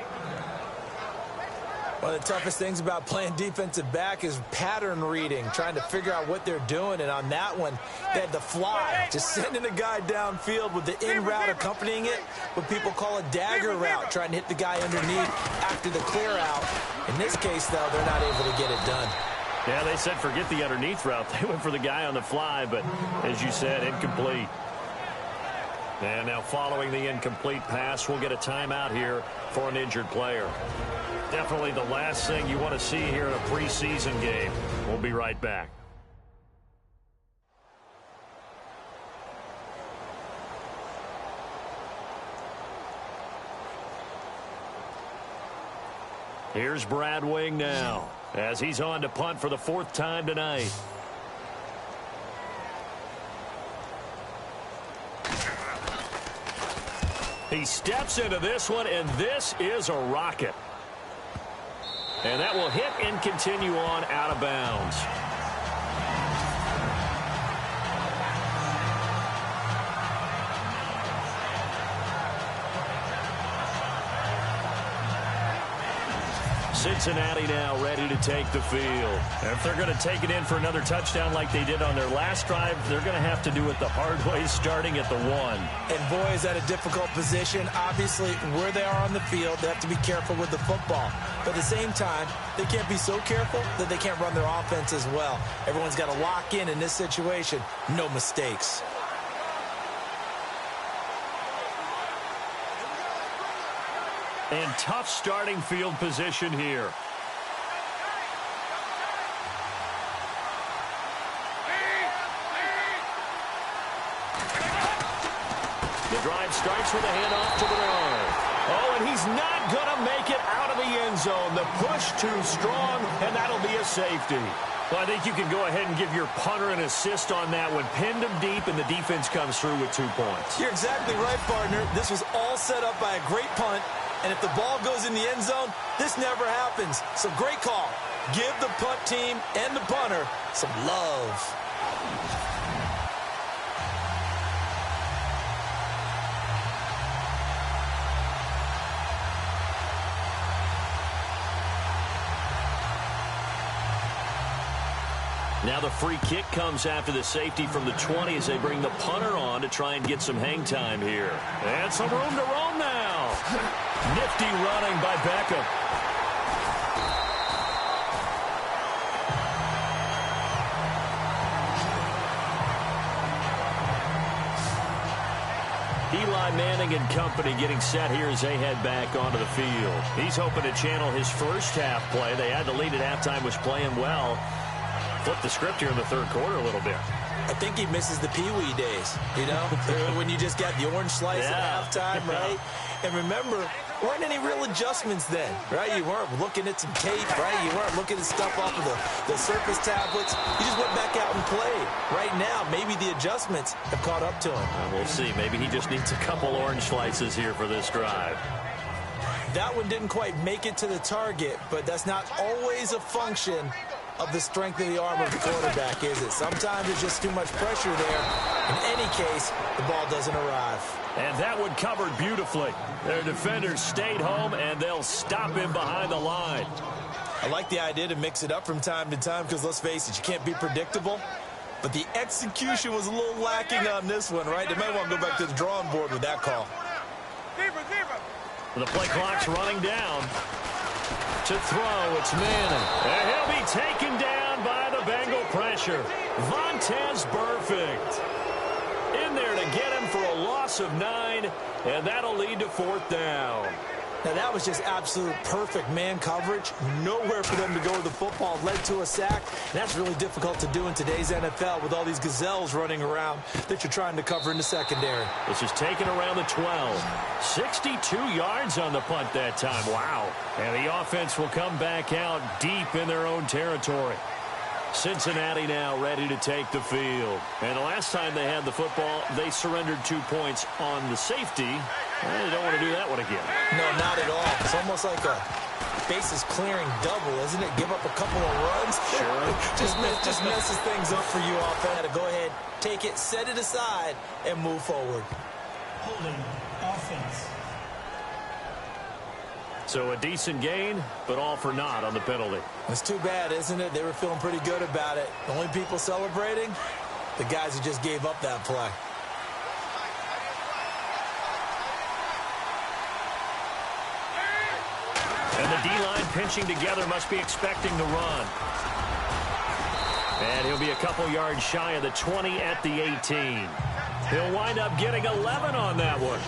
Speaker 3: One of the toughest things about playing defensive back is pattern reading, trying to figure out what they're doing. And on that one, they had the fly, just sending a guy downfield with the in route accompanying it, what people call a dagger route, trying to hit the guy underneath after the clear out. In this case, though, they're not able to get it done.
Speaker 4: Yeah, they said forget the underneath route. They went for the guy on the fly, but as you said, incomplete. And now following the incomplete pass, we'll get a timeout here for an injured player. Definitely the last thing you want to see here in a preseason game. We'll be right back. Here's Brad Wing now, as he's on to punt for the 4th time tonight. He steps into this one, and this is a rocket. And that will hit and continue on out of bounds. Cincinnati now ready to take the field. If they're going to take it in for another touchdown like they did on their last drive, they're going to have to do it the hard way, starting at the 1.
Speaker 3: And boy, is that a difficult position. Obviously, where they are on the field, they have to be careful with the football. But at the same time, they can't be so careful that they can't run their offense as well. Everyone's got to lock in this situation. No mistakes.
Speaker 4: And tough starting field position here. The drive starts with a handoff to the right. Oh, and he's not going to make it out of the end zone. The push too strong, and that'll be a safety. Well, I think you can go ahead and give your punter an assist on that one. Pinned him deep, and the defense comes through with 2 points.
Speaker 3: You're exactly right, partner. This was all set up by a great punt. And if the ball goes in the end zone, this never happens. So great call. Give the punt team and the punter some love.
Speaker 4: Now the free kick comes after the safety from the 20 as they bring the punter on to try and get some hang time here. And some room to roam now. Nifty running by Beckham. Eli Manning and company getting set here as they head back onto the field. He's hoping to channel his first half play. They had the lead at halftime, was playing well. Flip the script here in the 3rd quarter a little bit.
Speaker 3: I think he misses the Pee-wee days, you know, when you just got the orange slice at halftime, right? And remember, there weren't any real adjustments then, right? You weren't looking at some tape, right? You weren't looking at stuff off of the surface tablets. You just went back out and played. Right now, maybe the adjustments have caught up to him.
Speaker 4: We'll see. Maybe he just needs a couple orange slices here for this drive.
Speaker 3: That one didn't quite make it to the target, but that's not always a function of the strength of the arm of the quarterback, is it? Sometimes there's just too much pressure there. In any case, the ball doesn't arrive.
Speaker 4: And that one covered beautifully. Their defenders stayed home, and they'll stop him behind the line.
Speaker 3: I like the idea to mix it up from time to time because, let's face it, you can't be predictable. But the execution was a little lacking on this one, right? They might want to go back to the drawing board with that call.
Speaker 4: The play clock's running down. To throw, it's Manning. And he'll be taken down by the Bengal pressure. Vontaze Burfict in there to get him for a loss of 9, and that'll lead to 4th down.
Speaker 3: Now, that was just absolute perfect man coverage. Nowhere for them to go with the football. Led to a sack. And that's really difficult to do in today's NFL with all these gazelles running around that you're trying to cover in the secondary.
Speaker 4: This is taken around the 12. 62 yards on the punt that time. Wow. And the offense will come back out deep in their own territory. Cincinnati now ready to take the field. And the last time they had the football, they surrendered 2 points on the safety. They don't want to do that one again.
Speaker 3: No, not at all. It's almost like a bases clearing double, isn't it? Give up a couple of runs.
Speaker 4: Sure.
Speaker 3: just messes things up for you offense. To go ahead, take it, set it aside, and move forward.
Speaker 5: Holding offense.
Speaker 2: So a decent gain, but all for naught on the penalty.
Speaker 3: It's too bad, isn't it? They were feeling pretty good about it. The only people celebrating, the guys who just gave up that play.
Speaker 2: And the D-line pinching together must be expecting the run. And he'll be a couple yards shy of the 20 at the 18. He'll wind up getting 11 on that one.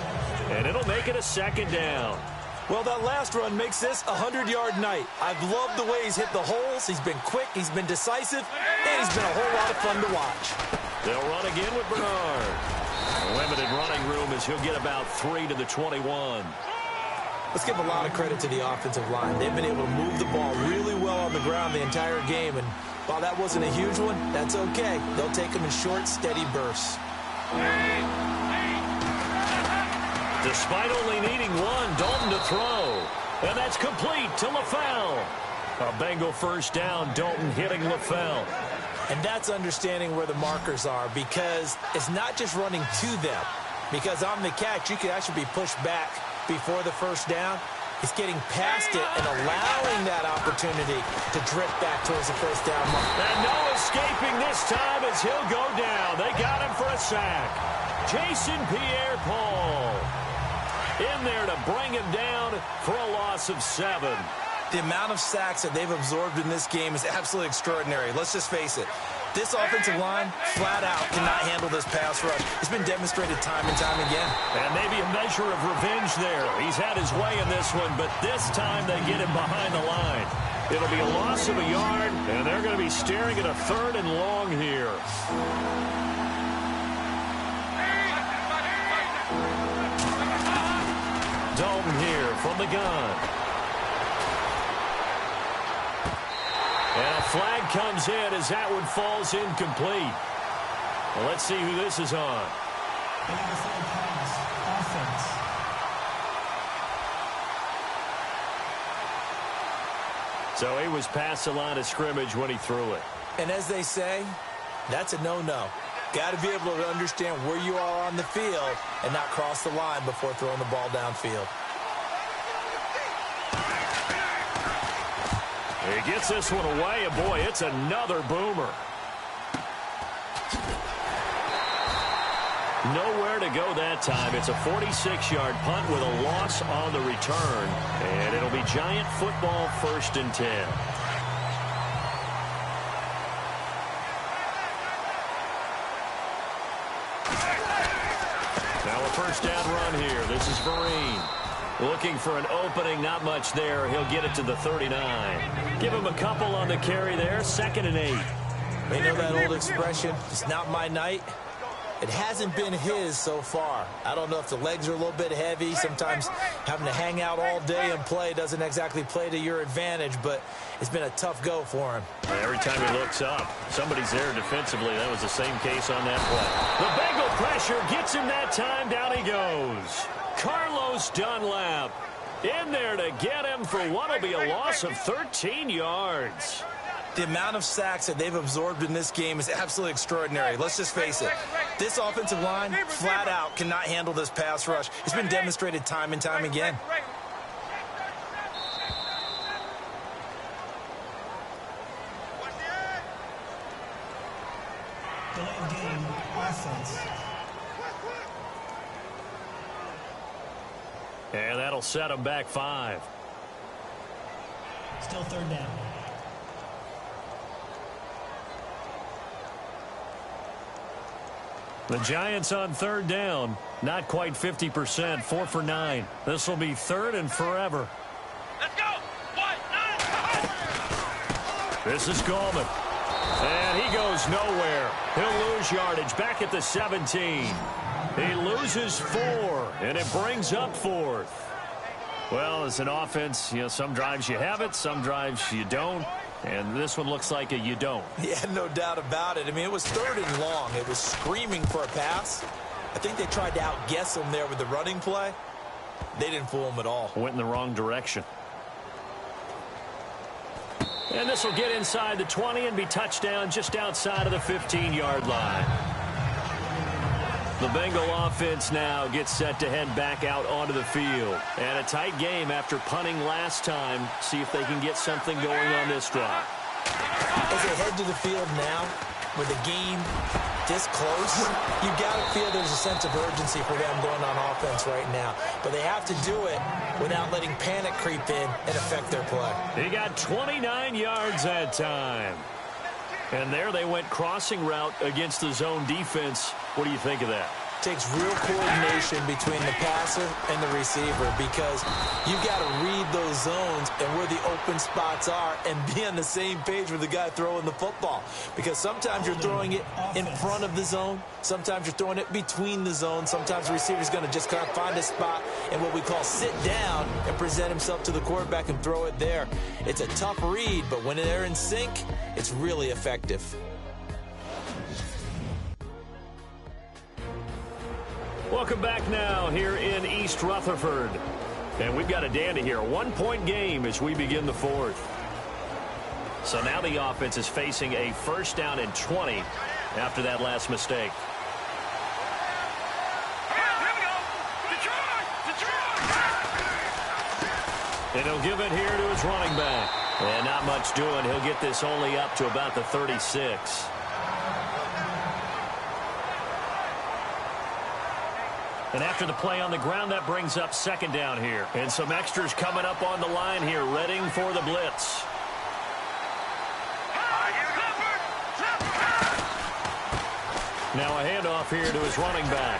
Speaker 2: And it'll make it a second down.
Speaker 3: Well, that last run makes this a 100-yard night. I've loved the way he's hit the holes. He's been quick, he's been decisive, and he's been a whole lot of fun to watch.
Speaker 2: They'll run again with Bernard. Limited running room as he'll get about 3 to the 21.
Speaker 3: Let's give a lot of credit to the offensive line. They've been able to move the ball really well on the ground the entire game, and while that wasn't a huge one, that's okay. They'll take them in short, steady bursts.
Speaker 2: Despite only needing one, Dalton to throw. And that's complete to LaFell. A Bengal first down, Dalton hitting LaFell.
Speaker 3: And that's understanding where the markers are, because it's not just running to them. Because on the catch, you could actually be pushed back before the first down. It's getting past it and allowing that opportunity to drift back towards the first down mark.
Speaker 2: And no escaping this time as he'll go down. They got him for a sack. Jason Pierre-Paul in there to bring him down for a loss of 7.
Speaker 3: The amount of sacks that they've absorbed in this game is absolutely extraordinary. Let's just face it. This offensive line, flat out, cannot handle this pass rush. It's been demonstrated time and time again.
Speaker 2: And maybe a measure of revenge there. He's had his way in this one, but this time they get him behind the line. It'll be a loss of a yard, and they're going to be staring at a 3rd and long here. Dalton here from the gun. And a flag comes in as that one falls incomplete. Well, let's see who this is on.
Speaker 5: Offense.
Speaker 2: So he was past the line of scrimmage when he threw it.
Speaker 3: And as they say, that's a no-no. Got to be able to understand where you are on the field and not cross the line before throwing the ball downfield.
Speaker 2: He gets this one away, and boy, it's another boomer. Nowhere to go that time. It's a 46-yard punt with a loss on the return, and it'll be Giant football 1st and 10. Now a first down run here. This is Vereen. Looking for an opening, not much there. He'll get it to the 39. Give him a couple on the carry there. 2nd and 8.
Speaker 3: You know that old expression, it's not my night? It hasn't been his so far. I don't know if the legs are a little bit heavy. Sometimes having to hang out all day and play doesn't exactly play to your advantage, but it's been a tough go for him.
Speaker 2: Every time he looks up, somebody's there defensively. That was the same case on that play. The Bengal pressure gets him that time. Down he goes. Carlos Dunlap in there to get him for what will be a loss of 13 yards.
Speaker 3: The amount of sacks that they've absorbed in this game is absolutely extraordinary. Let's just face it. This offensive line, flat out, cannot handle this pass rush. It's been demonstrated time and time again.
Speaker 5: Delay game, offense.
Speaker 2: And that'll set him back 5.
Speaker 5: Still 3rd down.
Speaker 2: The Giants on 3rd down. Not quite 50%. 4 for 9. This will be 3rd and forever.
Speaker 7: Let's go. 1, 9.
Speaker 2: This is Gallman. And he goes nowhere. He'll lose yardage back at the 17. He loses 4, and it brings up 4th. Well, as an offense, you know, some drives you have it, some drives you don't. And this one looks like a you don't.
Speaker 3: Yeah, no doubt about it. I mean, it was 3rd and long. It was screaming for a pass. I think they tried to outguess him there with the running play. They didn't fool him at all.
Speaker 2: Went in the wrong direction. And this will get inside the 20 and be touchdown just outside of the 15-yard line.
Speaker 4: The Bengal offense now gets set to head back out onto the field. And a tight game after punting last time. See if they can get something going on this drive.
Speaker 3: As they head to the field now, with the game this close, you got to feel there's a sense of urgency for them going on offense right now. But they have to do it without letting panic creep in and affect their play.
Speaker 4: He got 29 yards that time. And there they went crossing route against the zone defense. What do you think of that?
Speaker 3: Takes real coordination between the passer and the receiver, because you've got to read those zones and where the open spots are and be on the same page with the guy throwing the football. Because sometimes you're throwing it in front of the zone. Sometimes you're throwing it between the zones. Sometimes the receiver's going to just kind of find a spot and what we call sit down and present himself to the quarterback and throw it there. It's a tough read, but when they're in sync, it's really effective.
Speaker 4: Welcome back now here in East Rutherford. And we've got a dandy here. A one-point game as we begin the fourth. So now the offense is facing a first down and 20 after that last mistake. And he'll give it here to his running back. And not much doing. He'll get this only up to about the 36. And after the play on the ground, that brings up second down here. And some extras coming up on the line here, readying for the blitz. Now a handoff here to his running back.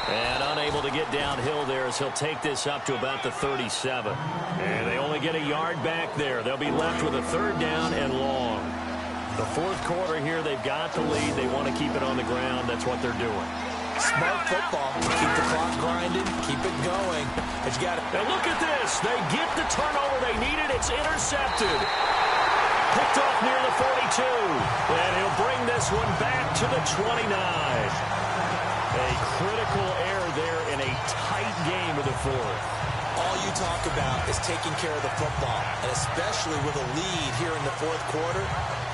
Speaker 4: And unable to get downhill there as he'll take this up to about the 37. And they only get a yard back there. They'll be left with a third down and long. The fourth quarter here, they've got the lead. They want to keep it on the ground. That's what they're doing.
Speaker 3: Smart football. Keep the clock grinding. Keep it going. But you got to.
Speaker 4: Now look at this. They get the turnover they needed. It's intercepted. Picked off near the 42. And he'll bring this one back to the 29. A critical error there in a tight game of the fourth.
Speaker 3: All you talk about is taking care of the football, and especially with a lead here in the fourth quarter,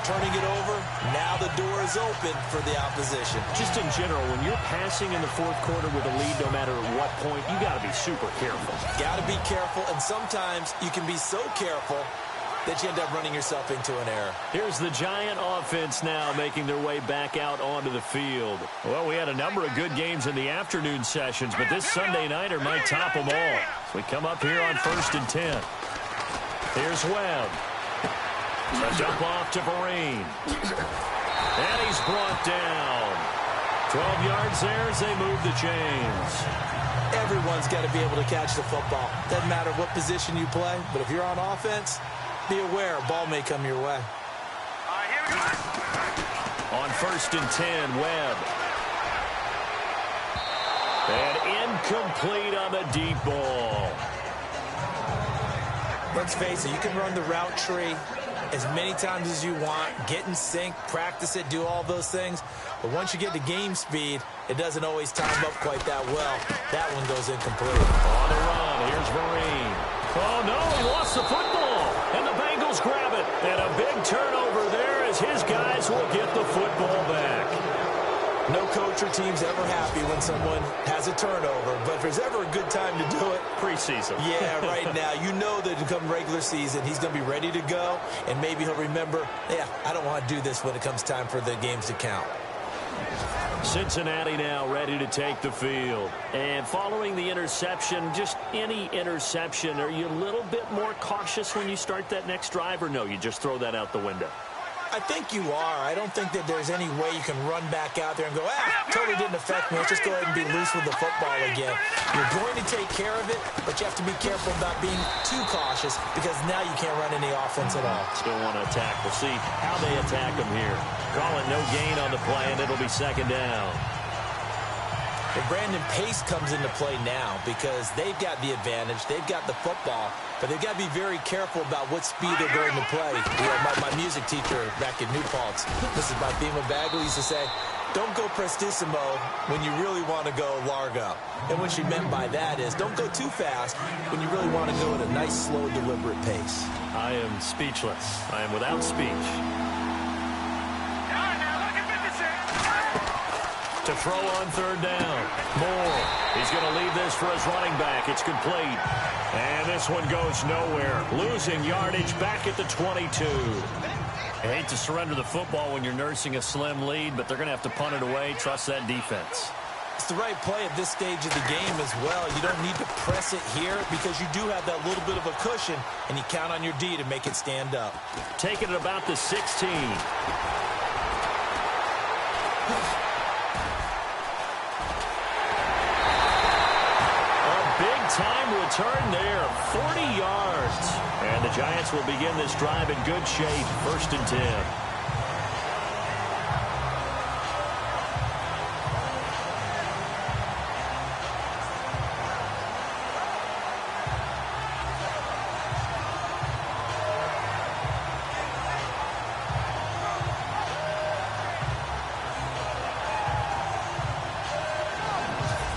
Speaker 3: turning it over, now the door is open for the opposition.
Speaker 4: Just in general, when you're passing in the fourth quarter with a lead, no matter at what point, you got to be super careful.
Speaker 3: Got to be careful, and sometimes you can be so careful that you end up running yourself into an error.
Speaker 4: Here's the Giant offense now making their way back out onto the field. Well, we had a number of good games in the afternoon sessions, but this Sunday nighter might top them all. So we come up here on 1st and 10. Here's Webb. A dump off to Vereen. And he's brought down. 12 yards there as they move the chains.
Speaker 3: Everyone's got to be able to catch the football. Doesn't matter what position you play, but if you're on offense, be aware, a ball may come your way.
Speaker 4: On 1st and 10, Webb. And incomplete on the deep ball.
Speaker 3: Let's face it, you can run the route tree as many times as you want, get in sync, practice it, do all those things. But once you get to game speed, it doesn't always time up quite that well. That one goes incomplete.
Speaker 4: On the run, here's Vereen. Oh, no, he lost the football. And the Bengals grab it. And a big turnover there as his guys will get the football back.
Speaker 3: No coach or team's ever happy when someone has a turnover, but if there's ever a good time to do it,
Speaker 4: preseason.
Speaker 3: Yeah, right now. You know that come regular season, he's going to be ready to go, and maybe he'll remember, yeah, I don't want to do this when it comes time for the games to count.
Speaker 4: Cincinnati now ready to take the field. And following the interception, just any interception, are you a little bit more cautious when you start that next drive, or no, you just throw that out the window?
Speaker 3: I think you are. I don't think that there's any way you can run back out there and go, totally didn't affect me. Let's just go ahead and be loose with the football again. You're going to take care of it, but you have to be careful about being too cautious because now you can't run any offense at all.
Speaker 4: Still want to attack. We'll see how they attack them here. Call it no gain on the play, and it'll be second down.
Speaker 3: And Brandon, pace comes into play now because they've got the advantage. They've got the football, but they've got to be very careful about what speed they're going to play. You know, my music teacher back in New Paltz, this is my theme of Bagley, used to say, don't go prestissimo when you really want to go largo. And what she meant by that is don't go too fast when you really want to go at a nice, slow, deliberate pace.
Speaker 4: I am speechless. I am without speech. To throw on third down. Moore. He's going to leave this for his running back. It's complete. And this one goes nowhere. Losing yardage back at the 22. I hate to surrender the football when you're nursing a slim lead, but they're going to have to punt it away. Trust that defense.
Speaker 3: It's the right play at this stage of the game as well. You don't need to press it here because you do have that little bit of a cushion, and you count on your D to make it stand up.
Speaker 4: Taking it about the 16. Time return there, 40 yards. And the Giants will begin this drive in good shape, 1st and 10.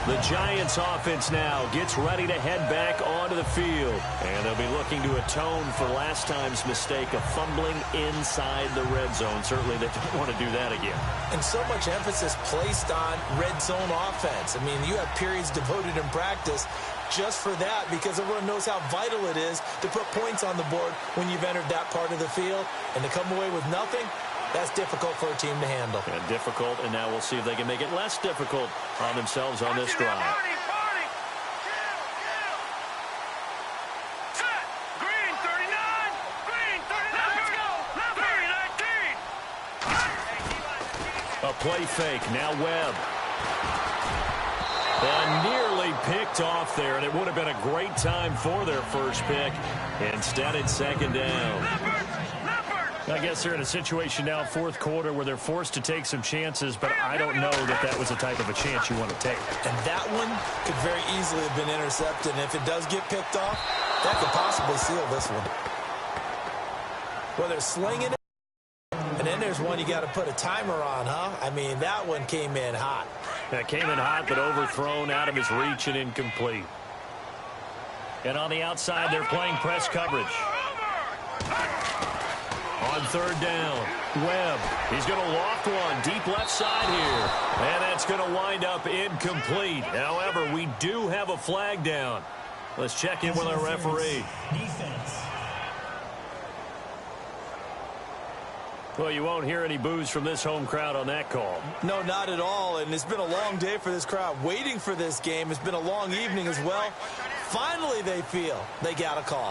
Speaker 4: The Giants offense now gets ready to head back onto the field. And they'll be looking to atone for last time's mistake of fumbling inside the red zone. Certainly they don't want to do that again.
Speaker 3: And so much emphasis placed on red zone offense. I mean, you have periods devoted in practice just for that because everyone knows how vital it is to put points on the board when you've entered that part of the field. And to come away with nothing, that's difficult for a team to handle.
Speaker 4: Yeah, difficult, and now we'll see if they can make it less difficult on themselves on this drive.
Speaker 7: Green 39. Green 39. Let's go. Green 19.
Speaker 4: A play fake. Now Webb. And nearly picked off there, and it would have been a great time for their first pick. Instead, it's 2nd down. I guess they're in a situation now, 4th quarter, where they're forced to take some chances, but I don't know that that was the type of a chance you want to take.
Speaker 3: And that one could very easily have been intercepted, and if it does get picked off, that could possibly seal this one. Well, they're slinging it, and then there's one you got to put a timer on, huh? I mean, that one came in hot.
Speaker 4: It came in hot, but overthrown, out of his reach, and incomplete. And on the outside, they're playing press coverage. On 3rd down, Webb. He's going to loft one deep left side here. And that's going to wind up incomplete. However, we do have a flag down. Let's check in with our referee.
Speaker 5: Defense.
Speaker 4: Well, you won't hear any boos from this home crowd on that call.
Speaker 3: No, not at all. And it's been a long day for this crowd waiting for this game. It's been a long evening as well. Finally, they feel they got a call.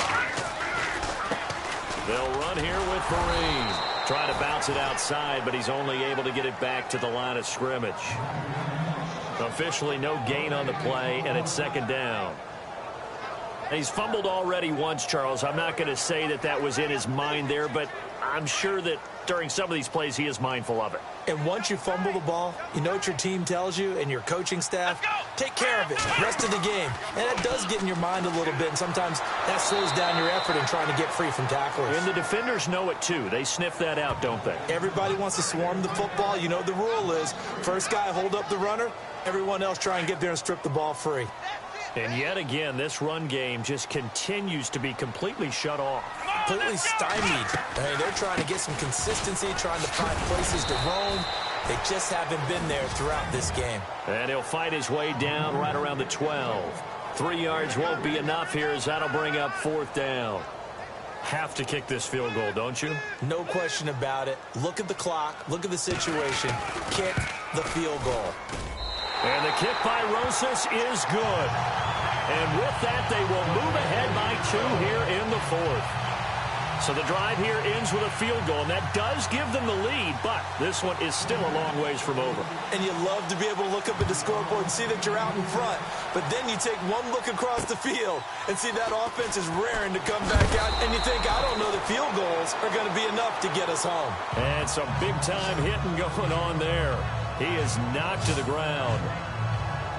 Speaker 4: They'll run here with Vereen. Trying to bounce it outside, but he's only able to get it back to the line of scrimmage. Officially no gain on the play, and it's 2nd down. He's fumbled already once, Charles. I'm not going to say that that was in his mind there, but I'm sure that during some of these plays he is mindful of it.
Speaker 3: And once you fumble the ball, you know what your team tells you and your coaching staff? Take care of it rest of the game. And it does get in your mind a little bit, and sometimes that slows down your effort in trying to get free from tacklers.
Speaker 4: And the defenders know it too. They sniff that out, don't they?
Speaker 3: Everybody wants to swarm the football. You know the rule is first guy hold up the runner, everyone else try and get there and strip the ball free.
Speaker 4: And yet again, this run game just continues to be completely shut off.
Speaker 3: Completely stymied. I mean, they're trying to get some consistency, trying to find places to roam. They just haven't been there throughout this game.
Speaker 4: And he'll fight his way down right around the 12. 3 yards won't be enough here as that'll bring up 4th down. Have to kick this field goal, don't you?
Speaker 3: No question about it. Look at the clock. Look at the situation. Kick the field goal.
Speaker 4: And the kick by Rosas is good. And with that, they will move ahead by 2 here in the 4th. So the drive here ends with a field goal, and that does give them the lead, but this one is still a long ways from over.
Speaker 3: And you love to be able to look up at the scoreboard and see that you're out in front. But then you take one look across the field and see that offense is raring to come back out, and you think, I don't know that field goals are going to be enough to get us home.
Speaker 4: And some big-time hitting going on there. He is knocked to the ground.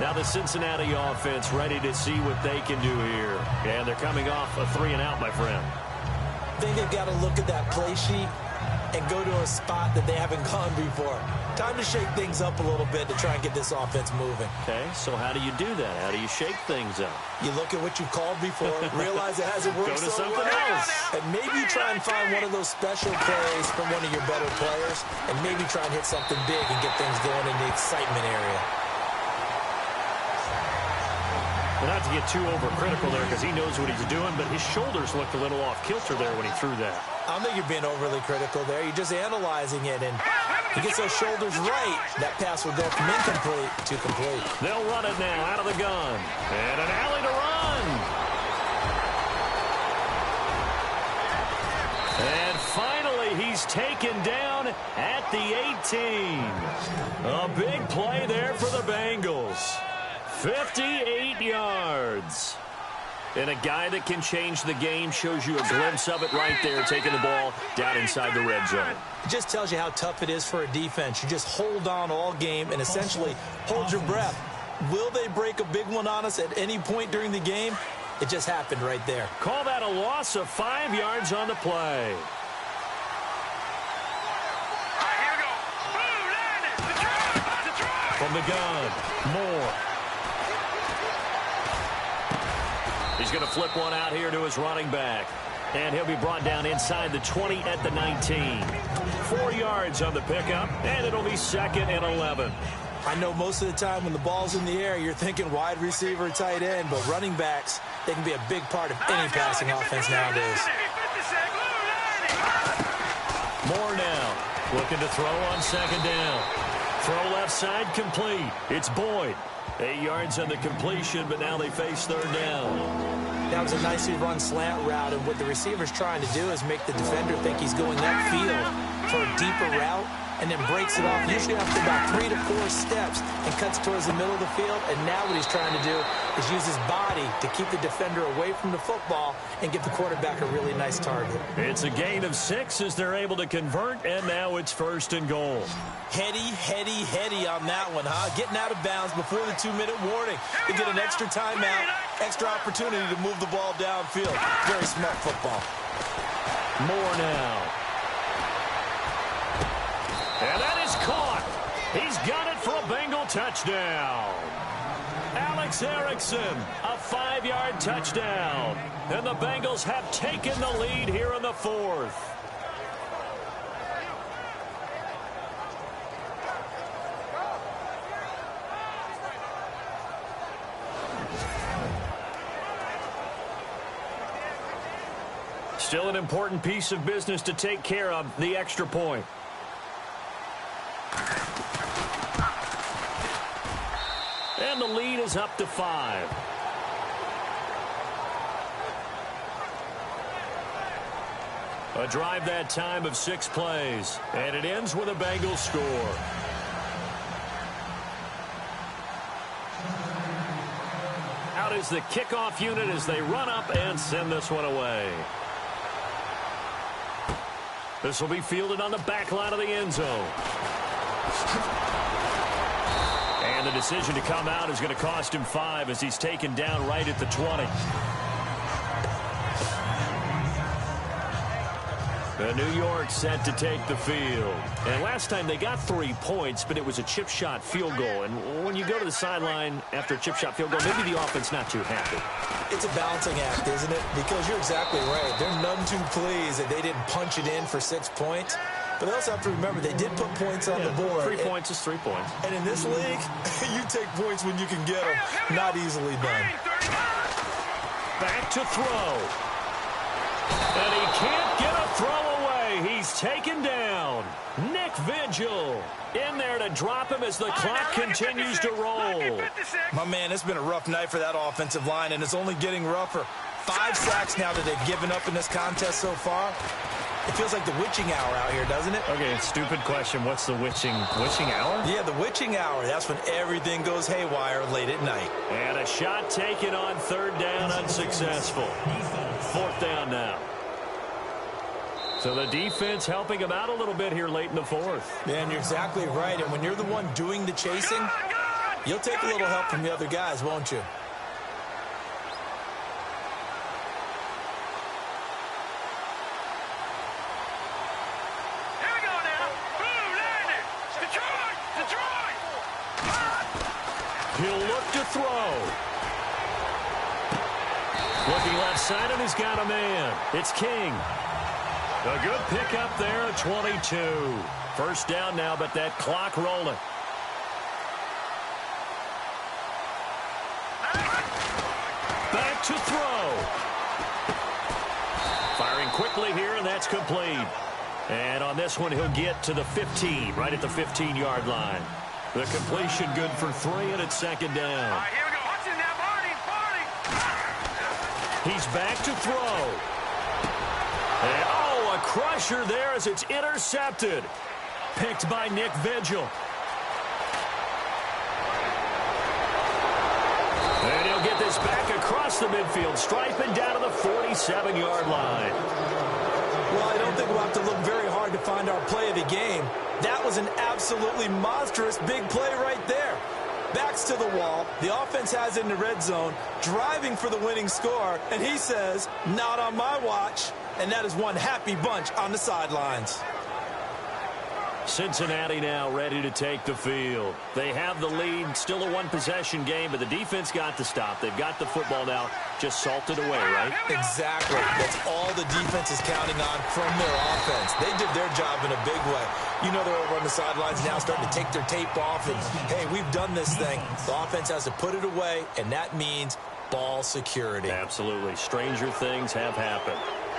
Speaker 4: Now the Cincinnati offense ready to see what they can do here. And they're coming off a 3-and-out, my friend.
Speaker 3: I think they've got to look at that play sheet and go to a spot that they haven't gone before. Time to shake things up a little bit to try and get this offense moving.
Speaker 2: Okay, so how do you do that? How do you shake things up?
Speaker 3: You look at what you've called before, realize it hasn't worked
Speaker 2: Go to
Speaker 3: so
Speaker 2: something
Speaker 3: well,
Speaker 2: else.
Speaker 3: and maybe try and find one of those special plays from one of your better players, and maybe try and hit something big and get things going in the excitement area.
Speaker 2: Well, not to get too overcritical there because he knows what he's doing, but his shoulders looked a little off kilter there when he threw that.
Speaker 3: I don't think you're being overly critical there. You're just analyzing it, and he gets those shoulders right. That pass will go from incomplete to complete.
Speaker 2: They'll run it now out of the gun. And an alley to run. And finally, he's taken down at the 18. A big play there for the Bengals. 58 yards. And a guy that can change the game shows you a glimpse of it right there, taking the ball down inside the red zone.
Speaker 3: It just tells you how tough it is for a defense. You just hold on all game and essentially hold your breath. Will they break a big one on us at any point during the game? It just happened right there.
Speaker 2: Call that a loss of 5 yards on the play. From the gun, Moore. He's going to flip one out here to his running back. And he'll be brought down inside the 20 at the 19. 4 yards on the pickup, and it'll be 2nd and 11.
Speaker 3: I know most of the time when the ball's in the air, you're thinking wide receiver, tight end, but running backs, they can be a big part of any passing offense nowadays.
Speaker 2: Moore now, looking to throw on 2nd down. Throw left side complete. It's Boyd. 8 yards on the completion, but now they face 3rd down.
Speaker 3: That was a nicely run slant route, and what the receiver's trying to do is make the defender think he's going upfield for a deeper route, and then breaks it off, usually after about 3 to 4 steps, and cuts towards the middle of the field. And now what he's trying to do is use his body to keep the defender away from the football and give the quarterback a really nice target.
Speaker 2: It's a gain of 6 as they're able to convert, and now it's 1st and goal.
Speaker 3: Heady on that one, huh? Getting out of bounds before the 2-minute warning. They get an extra timeout, extra opportunity to move the ball downfield. Very smart football.
Speaker 2: Moore now. And that is caught. He's got it for a Bengal touchdown. Alex Erickson, a 5-yard touchdown. And the Bengals have taken the lead here in the 4th. Still an important piece of business to take care of, the extra point. And the lead is up to 5. A drive that time of 6 plays. And it ends with a Bengals score. Out is the kickoff unit as they run up and send this one away. This will be fielded on the back line of the end zone. And the decision to come out is going to cost him 5 as he's taken down right at the 20. New York set to take the field. And last time they got 3 points, but it was a chip shot field goal. And when you go to the sideline after a chip shot field goal, maybe the offense not too happy.
Speaker 3: It's a balancing act, isn't it? Because you're exactly right. They're none too pleased that they didn't punch it in for 6 points. But they also have to remember they did put points on the board.
Speaker 2: 3 points is 3 points.
Speaker 3: And in this league, you take points when you can get them. Not easily done.
Speaker 2: Back to throw. And he can't get a throw away. He's taken down. Nick Vigil in there to drop him as the clock continues to roll.
Speaker 3: My man, it's been a rough night for that offensive line, and it's only getting rougher. 5 sacks now that they've given up in this contest so far. It feels like the witching hour out here, doesn't it?
Speaker 2: Okay, stupid question. What's the witching hour?
Speaker 3: Yeah, the witching hour. That's when everything goes haywire late at night.
Speaker 2: And a shot taken on 3rd down, unsuccessful. 4th down now. So the defense helping him out a little bit here late in the 4th.
Speaker 3: Man, you're exactly right. And when you're the one doing the chasing, you'll take a little help from the other guys, won't you?
Speaker 2: He'll look to throw. Looking left side, and he's got a man. It's King. A good pickup there at 22. First down now, but that clock rolling. Back to throw. Firing quickly here, and that's complete. And on this one, he'll get to the 15, right at the 15-yard line. The completion good for 3, and it's second down.
Speaker 7: All right, here we go. Watch it now, Barney.
Speaker 2: He's back to throw. And, oh, a crusher there as it's intercepted. Picked by Nick Vigil. And he'll get this back across the midfield, striping down to the 47-yard line.
Speaker 3: Well, I don't think we'll have to look very hard to find our play of the game. That was an absolutely monstrous big play right there. Backs to the wall. The offense has it in the red zone, driving for the winning score, and he says, not on my watch. And that is one happy bunch on the sidelines.
Speaker 2: Cincinnati now ready to take the field. They have the lead, still a one-possession game, but the defense got to stop. They've got the football now, just salted away, right?
Speaker 3: Exactly. That's all the defense is counting on from their offense. They did their job in a big way. You know they're over on the sidelines now starting to take their tape off, and, hey, we've done this thing. The offense has to put it away, and that means ball security.
Speaker 2: Absolutely. Stranger things have happened.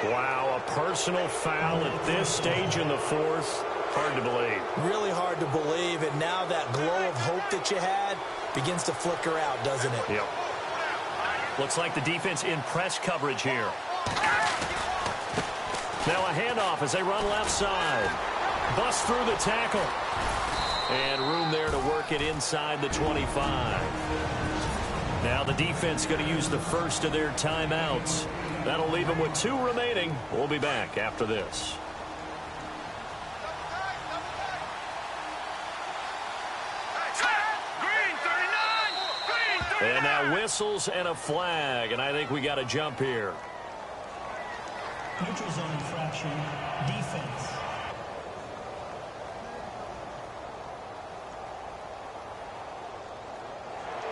Speaker 2: Wow, a personal foul at this stage in the fourth. Hard to believe.
Speaker 3: Really hard to believe, and now that glow of hope that you had begins to flicker out, doesn't it?
Speaker 2: Yep. Looks like the defense in press coverage here. Now a handoff as they run left side. Bust through the tackle. And room there to work it inside the 25. Now the defense going to use the first of their timeouts. That'll leave them with 2 remaining. We'll be back after this. And now whistles and a flag, and I think we got a jump here.
Speaker 5: Neutral zone infraction, defense.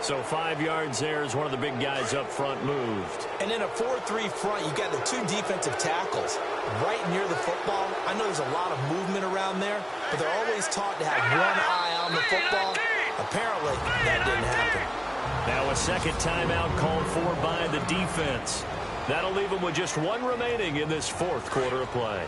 Speaker 2: So 5 yards there as one of the big guys up front moved.
Speaker 3: And in a 4-3 front, you got the 2 defensive tackles right near the football. I know there's a lot of movement around there, but they're always taught to have one eye on the football. Apparently, that didn't happen.
Speaker 2: Now a second timeout called for by the defense. That'll leave them with just 1 remaining in this fourth quarter of play.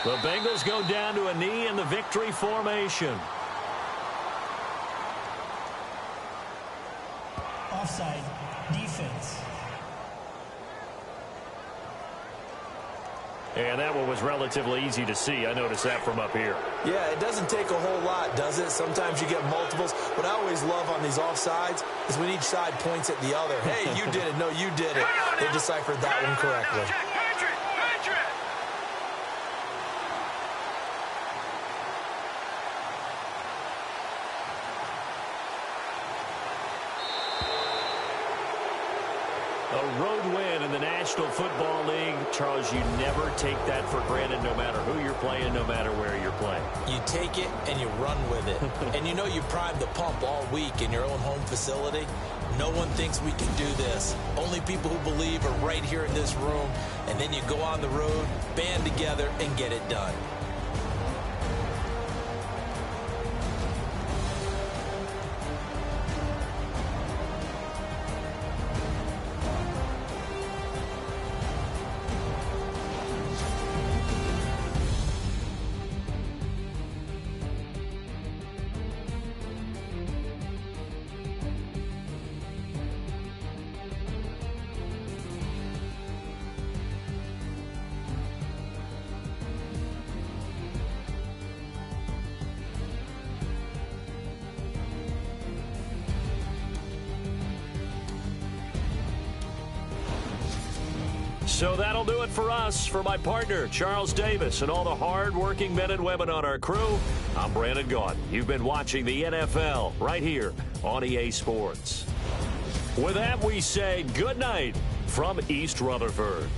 Speaker 2: The Bengals go down to a knee in the victory formation.
Speaker 5: Offside, defense.
Speaker 2: And that one was relatively easy to see. I noticed that from up here.
Speaker 3: Yeah, it doesn't take a whole lot, does it? Sometimes you get multiples. What I always love on these offsides is when each side points at the other. Hey, you did it. No, you did it. They deciphered that one correctly.
Speaker 2: A road win in the National Football League. Charles, you never take that for granted no matter who you're playing, no matter where you're playing.
Speaker 3: You take it and you run with it. And you know you primed the pump all week in your own home facility. No one thinks we can do this. Only people who believe are right here in this room. And then you go on the road, band together, and get it done.
Speaker 2: So that'll do it for us. For my partner, Charles Davis, and all the hard-working men and women on our crew, I'm Brandon Gaudin. You've been watching the NFL right here on EA Sports. With that, we say good night from East Rutherford.